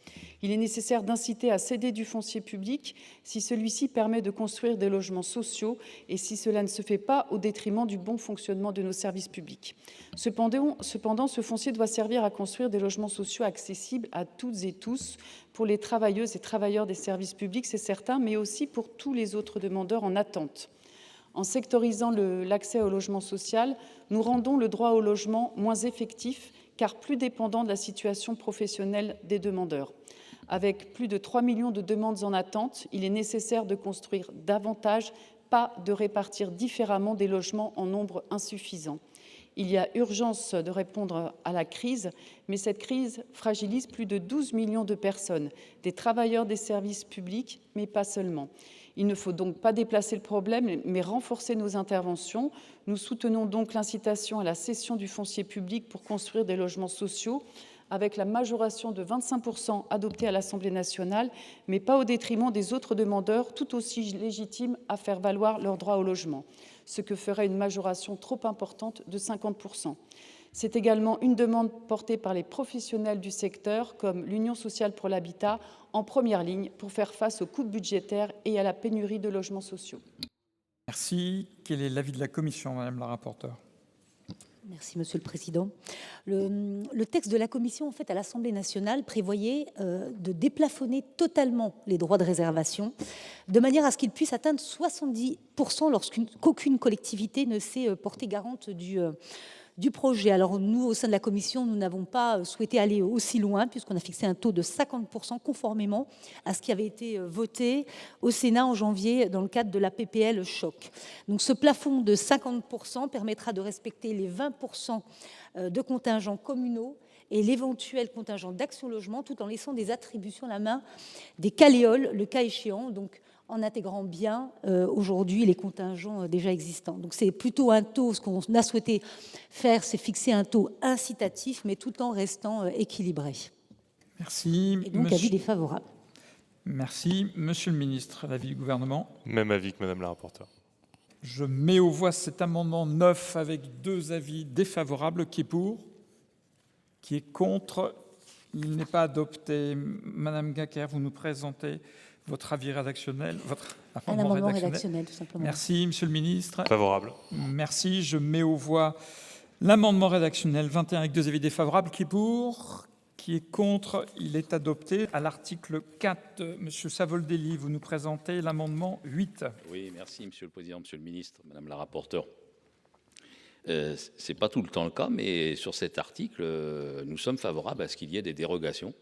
Il est nécessaire d'inciter à céder du foncier public si celui-ci permet de construire des logements sociaux et si cela ne se fait pas au détriment du bon fonctionnement de nos services publics. Cependant, ce foncier doit servir à construire des logements sociaux accessibles à toutes et tous, pour les travailleuses et travailleurs des services publics, c'est certain, mais aussi pour tous les autres demandeurs en attente. En sectorisant l'accès au logement social, nous rendons le droit au logement moins effectif, car plus dépendant de la situation professionnelle des demandeurs. Avec plus de 3 millions de demandes en attente, il est nécessaire de construire davantage, pas de répartir différemment des logements en nombre insuffisant. Il y a urgence de répondre à la crise, mais cette crise fragilise plus de 12 millions de personnes, des travailleurs des services publics, mais pas seulement. Il ne faut donc pas déplacer le problème, mais renforcer nos interventions. Nous soutenons donc l'incitation à la cession du foncier public pour construire des logements sociaux, avec la majoration de 25% adoptée à l'Assemblée nationale, mais pas au détriment des autres demandeurs, tout aussi légitimes à faire valoir leur droit au logement, ce que ferait une majoration trop importante de 50%. C'est également une demande portée par les professionnels du secteur, comme l'Union sociale pour l'habitat, en première ligne pour faire face aux coupes budgétaires et à la pénurie de logements sociaux. Merci. Quel est l'avis de la commission, Madame la rapporteure? Merci, Monsieur le Président. Le texte de la Commission, en fait, à l'Assemblée nationale, prévoyait de déplafonner totalement les droits de réservation, de manière à ce qu'ils puissent atteindre 70% lorsqu'aucune collectivité ne s'est portée garante du projet. Alors nous, au sein de la Commission, nous n'avons pas souhaité aller aussi loin, puisqu'on a fixé un taux de 50% conformément à ce qui avait été voté au Sénat en janvier dans le cadre de la PPL Choc. Donc ce plafond de 50% permettra de respecter les 20% de contingents communaux et l'éventuel contingent d'Action Logement, tout en laissant des attributions à la main des Caleol, le cas échéant, donc en intégrant bien aujourd'hui les contingents déjà existants. Donc c'est plutôt un taux, ce qu'on a souhaité faire, c'est fixer un taux incitatif, mais tout en restant équilibré. Merci. Et donc avis défavorable. Merci. Monsieur le ministre, l'avis du gouvernement? Même avis que Madame la rapporteure. Je mets aux voix cet amendement 9 avec 2 avis défavorables. Qui est pour? Qui est contre? Il n'est pas adopté. Madame Gacquer, vous nous présentez votre avis rédactionnel, votre amendement rédactionnel, tout simplement. Merci, Monsieur le ministre. Favorable. Merci. Je mets aux voix l'amendement rédactionnel 21 avec 2 avis défavorables. Qui est pour? Qui est contre? Il est adopté. À l'article 4, Monsieur Savoldelli, vous nous présentez l'amendement 8. Oui, merci, Monsieur le Président, Monsieur le ministre, Madame la rapporteure. Ce n'est pas tout le temps le cas, mais sur cet article, nous sommes favorables à ce qu'il y ait des dérogations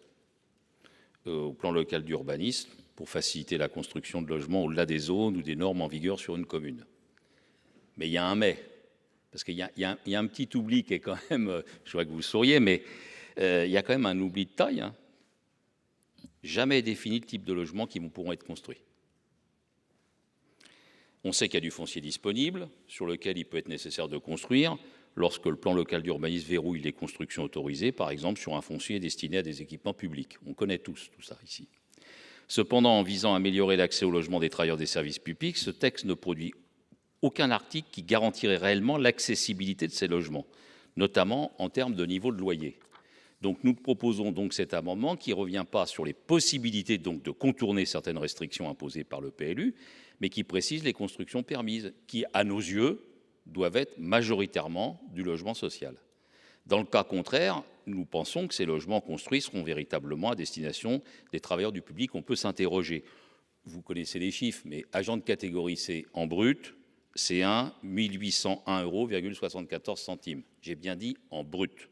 au plan local d'urbanisme pour faciliter la construction de logements au-delà des zones ou des normes en vigueur sur une commune. Mais il y a un mais, parce qu'il y a un petit oubli qui est quand même, je vois que vous souriez, mais il y a quand même un oubli de taille. Jamais défini le type de logement qui pourront être construits. On sait qu'il y a du foncier disponible sur lequel il peut être nécessaire de construire lorsque le plan local d'urbanisme verrouille les constructions autorisées, par exemple sur un foncier destiné à des équipements publics. On connaît tous tout ça ici. Cependant, en visant à améliorer l'accès au logement des travailleurs des services publics, ce texte ne produit aucun article qui garantirait réellement l'accessibilité de ces logements, notamment en termes de niveau de loyer. Donc nous proposons donc cet amendement qui ne revient pas sur les possibilités donc de contourner certaines restrictions imposées par le PLU, mais qui précise les constructions permises, qui, à nos yeux, doivent être majoritairement du logement social. Dans le cas contraire, nous pensons que ces logements construits seront véritablement à destination des travailleurs du public. On peut s'interroger. Vous connaissez les chiffres, mais agent de catégorie C en brut, c'est 1 801,74 €. J'ai bien dit en brut.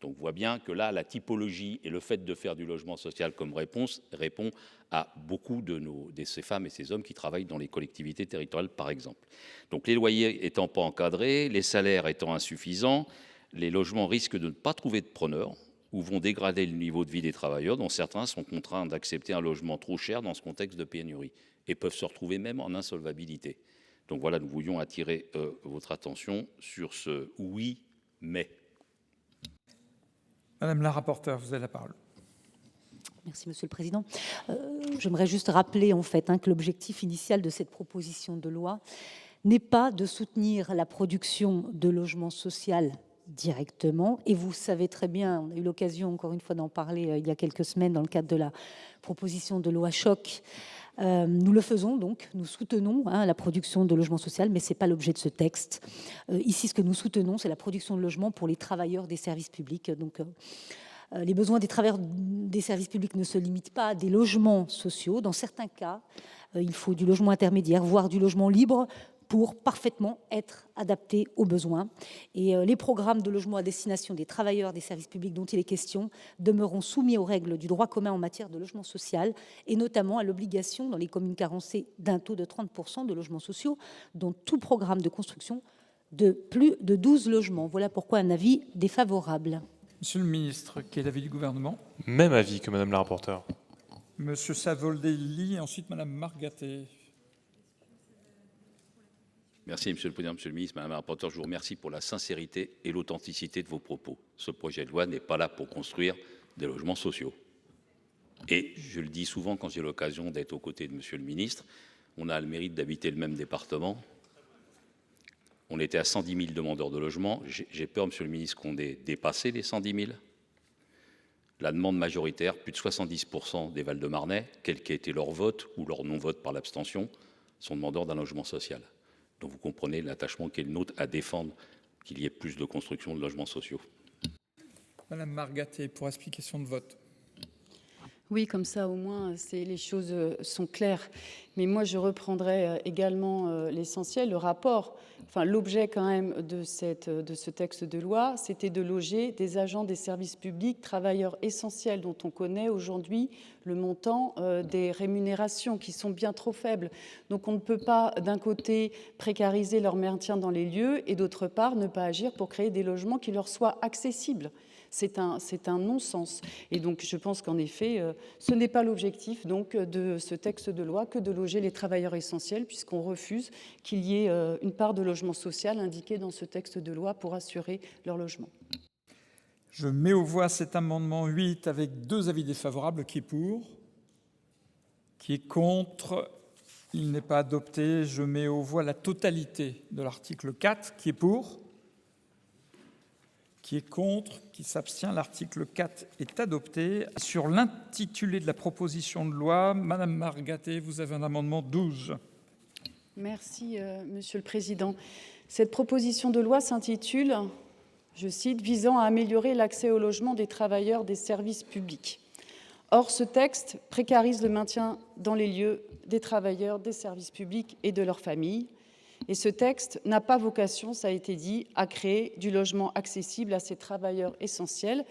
Donc, on voit bien que là, la typologie et le fait de faire du logement social comme réponse répond à beaucoup de ces femmes et ces hommes qui travaillent dans les collectivités territoriales, par exemple. Donc, les loyers étant pas encadrés, les salaires étant insuffisants, les logements risquent de ne pas trouver de preneurs ou vont dégrader le niveau de vie des travailleurs, dont certains sont contraints d'accepter un logement trop cher dans ce contexte de pénurie et peuvent se retrouver même en insolvabilité. Donc voilà, nous voulions attirer votre attention sur ce oui, mais. Madame la rapporteure, vous avez la parole. Merci, Monsieur le Président. J'aimerais juste rappeler en fait que l'objectif initial de cette proposition de loi n'est pas de soutenir la production de logements sociaux directement. Et vous savez très bien, on a eu l'occasion encore une fois d'en parler il y a quelques semaines dans le cadre de la proposition de loi Choc. Nous le faisons donc, nous soutenons la production de logements sociaux, mais ce n'est pas l'objet de ce texte. Ici, ce que nous soutenons, c'est la production de logements pour les travailleurs des services publics. Donc, les besoins des travailleurs des services publics ne se limitent pas à des logements sociaux. Dans certains cas, il faut du logement intermédiaire, voire du logement libre, pour parfaitement être adapté aux besoins. Et les programmes de logement à destination des travailleurs des services publics dont il est question demeureront soumis aux règles du droit commun en matière de logement social, et notamment à l'obligation dans les communes carencées d'un taux de 30% de logements sociaux, dont tout programme de construction de plus de 12 logements. Voilà pourquoi un avis défavorable. Monsieur le ministre, quel est l'avis du gouvernement? Même avis que Madame la rapporteure. Monsieur Savoldelli, ensuite Madame Margatet. Merci, Monsieur le Président, Monsieur le Ministre, Madame la rapporteure. Je vous remercie pour la sincérité et l'authenticité de vos propos. Ce projet de loi n'est pas là pour construire des logements sociaux. Et je le dis souvent quand j'ai l'occasion d'être aux côtés de Monsieur le Ministre, on a le mérite d'habiter le même département. On était à 110 000 demandeurs de logement. J'ai peur, Monsieur le Ministre, qu'on ait dépassé les 110 000. La demande majoritaire, plus de 70% des Val-de-Marnais, quel qu'ait été leur vote ou leur non-vote par l'abstention, sont demandeurs d'un logement social. Donc vous comprenez l'attachement qu'est le nôtre à défendre qu'il y ait plus de construction de logements sociaux. Madame Margatet, pour explication de vote. Oui, comme ça au moins les choses sont claires. Mais moi je reprendrai également l'essentiel, le rapport. Enfin l'objet quand même de ce texte de loi, c'était de loger des agents des services publics, travailleurs essentiels dont on connaît aujourd'hui le montant des rémunérations qui sont bien trop faibles. Donc on ne peut pas d'un côté précariser leur maintien dans les lieux et d'autre part ne pas agir pour créer des logements qui leur soient accessibles. C'est un non-sens. Et donc, je pense qu'en effet, ce n'est pas l'objectif donc de ce texte de loi que de loger les travailleurs essentiels, puisqu'on refuse qu'il y ait une part de logement social indiquée dans ce texte de loi pour assurer leur logement. Je mets aux voix cet amendement 8 avec 2 avis défavorables. Qui est pour? Qui est contre? Il n'est pas adopté. Je mets aux voix la totalité de l'article 4. Qui est pour? Qui est contre? Qui s'abstient? L'article 4 est adopté. Sur l'intitulé de la proposition de loi, Madame Margaté, vous avez un amendement 12. Merci, Monsieur le Président. Cette proposition de loi s'intitule, je cite, « visant à améliorer l'accès au logement des travailleurs des services publics ». Or, ce texte précarise le maintien dans les lieux des travailleurs des services publics et de leurs familles. Et ce texte n'a pas vocation, ça a été dit, à créer du logement accessible à ces travailleurs essentiels.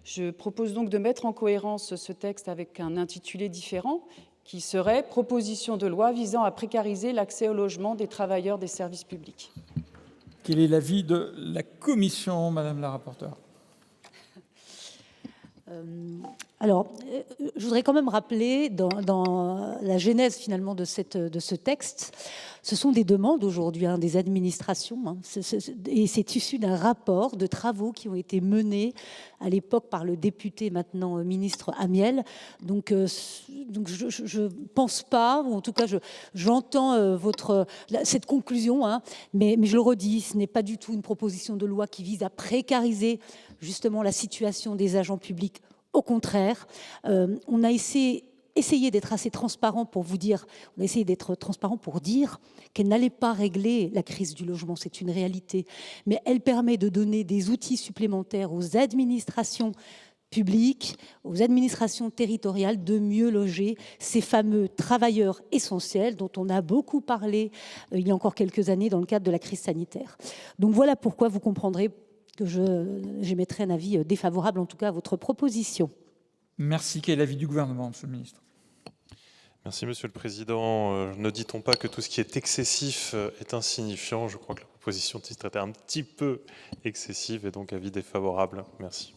Je propose donc de mettre en cohérence ce texte avec un intitulé différent, qui serait « Proposition de loi visant à précariser l'accès au logement des travailleurs des services publics ». Quel est l'avis de la commission, Madame la rapporteure? Alors, je voudrais quand même rappeler dans la genèse finalement de ce texte, ce sont des demandes aujourd'hui des administrations, et c'est issu d'un rapport de travaux qui ont été menés à l'époque par le député, maintenant ministre Amiel. Donc je ne pense pas, ou en tout cas j'entends cette conclusion, mais je le redis, ce n'est pas du tout une proposition de loi qui vise à précariser justement la situation des agents publics. Au contraire, on a essayé d'être assez transparent pour vous dire, on a essayé d'être transparent pour dire qu'elle n'allait pas régler la crise du logement, c'est une réalité, mais elle permet de donner des outils supplémentaires aux administrations publiques, aux administrations territoriales de mieux loger ces fameux travailleurs essentiels dont on a beaucoup parlé il y a encore quelques années dans le cadre de la crise sanitaire. Donc voilà pourquoi vous comprendrez que j'émettrai un avis défavorable, en tout cas, à votre proposition. Merci. Quel est l'avis du gouvernement, Monsieur le ministre? Merci, Monsieur le Président. Ne dit-on pas que tout ce qui est excessif est insignifiant? Je crois que la proposition de titre était un petit peu excessive et donc avis défavorable. Merci.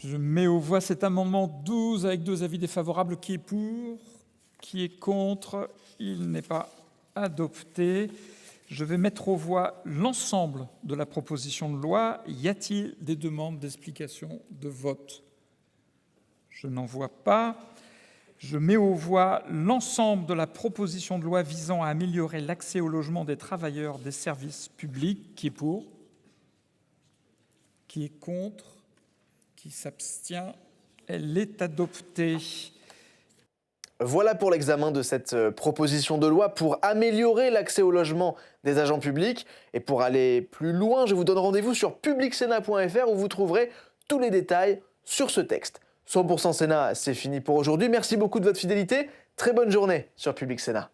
Je mets aux voix cet amendement 12 avec 2 avis défavorables. Qui est pour? Qui est contre? Il n'est pas adopté. Je vais mettre aux voix l'ensemble de la proposition de loi. Y a-t-il des demandes d'explication de vote? Je n'en vois pas. Je mets aux voix l'ensemble de la proposition de loi visant à améliorer l'accès au logement des travailleurs des services publics. Qui est pour? Qui est contre? Qui s'abstient? Elle est adoptée. Voilà pour l'examen de cette proposition de loi pour améliorer l'accès au logement des agents publics. Et pour aller plus loin, je vous donne rendez-vous sur publicsénat.fr où vous trouverez tous les détails sur ce texte. 100% Sénat, c'est fini pour aujourd'hui. Merci beaucoup de votre fidélité. Très bonne journée sur Public Sénat.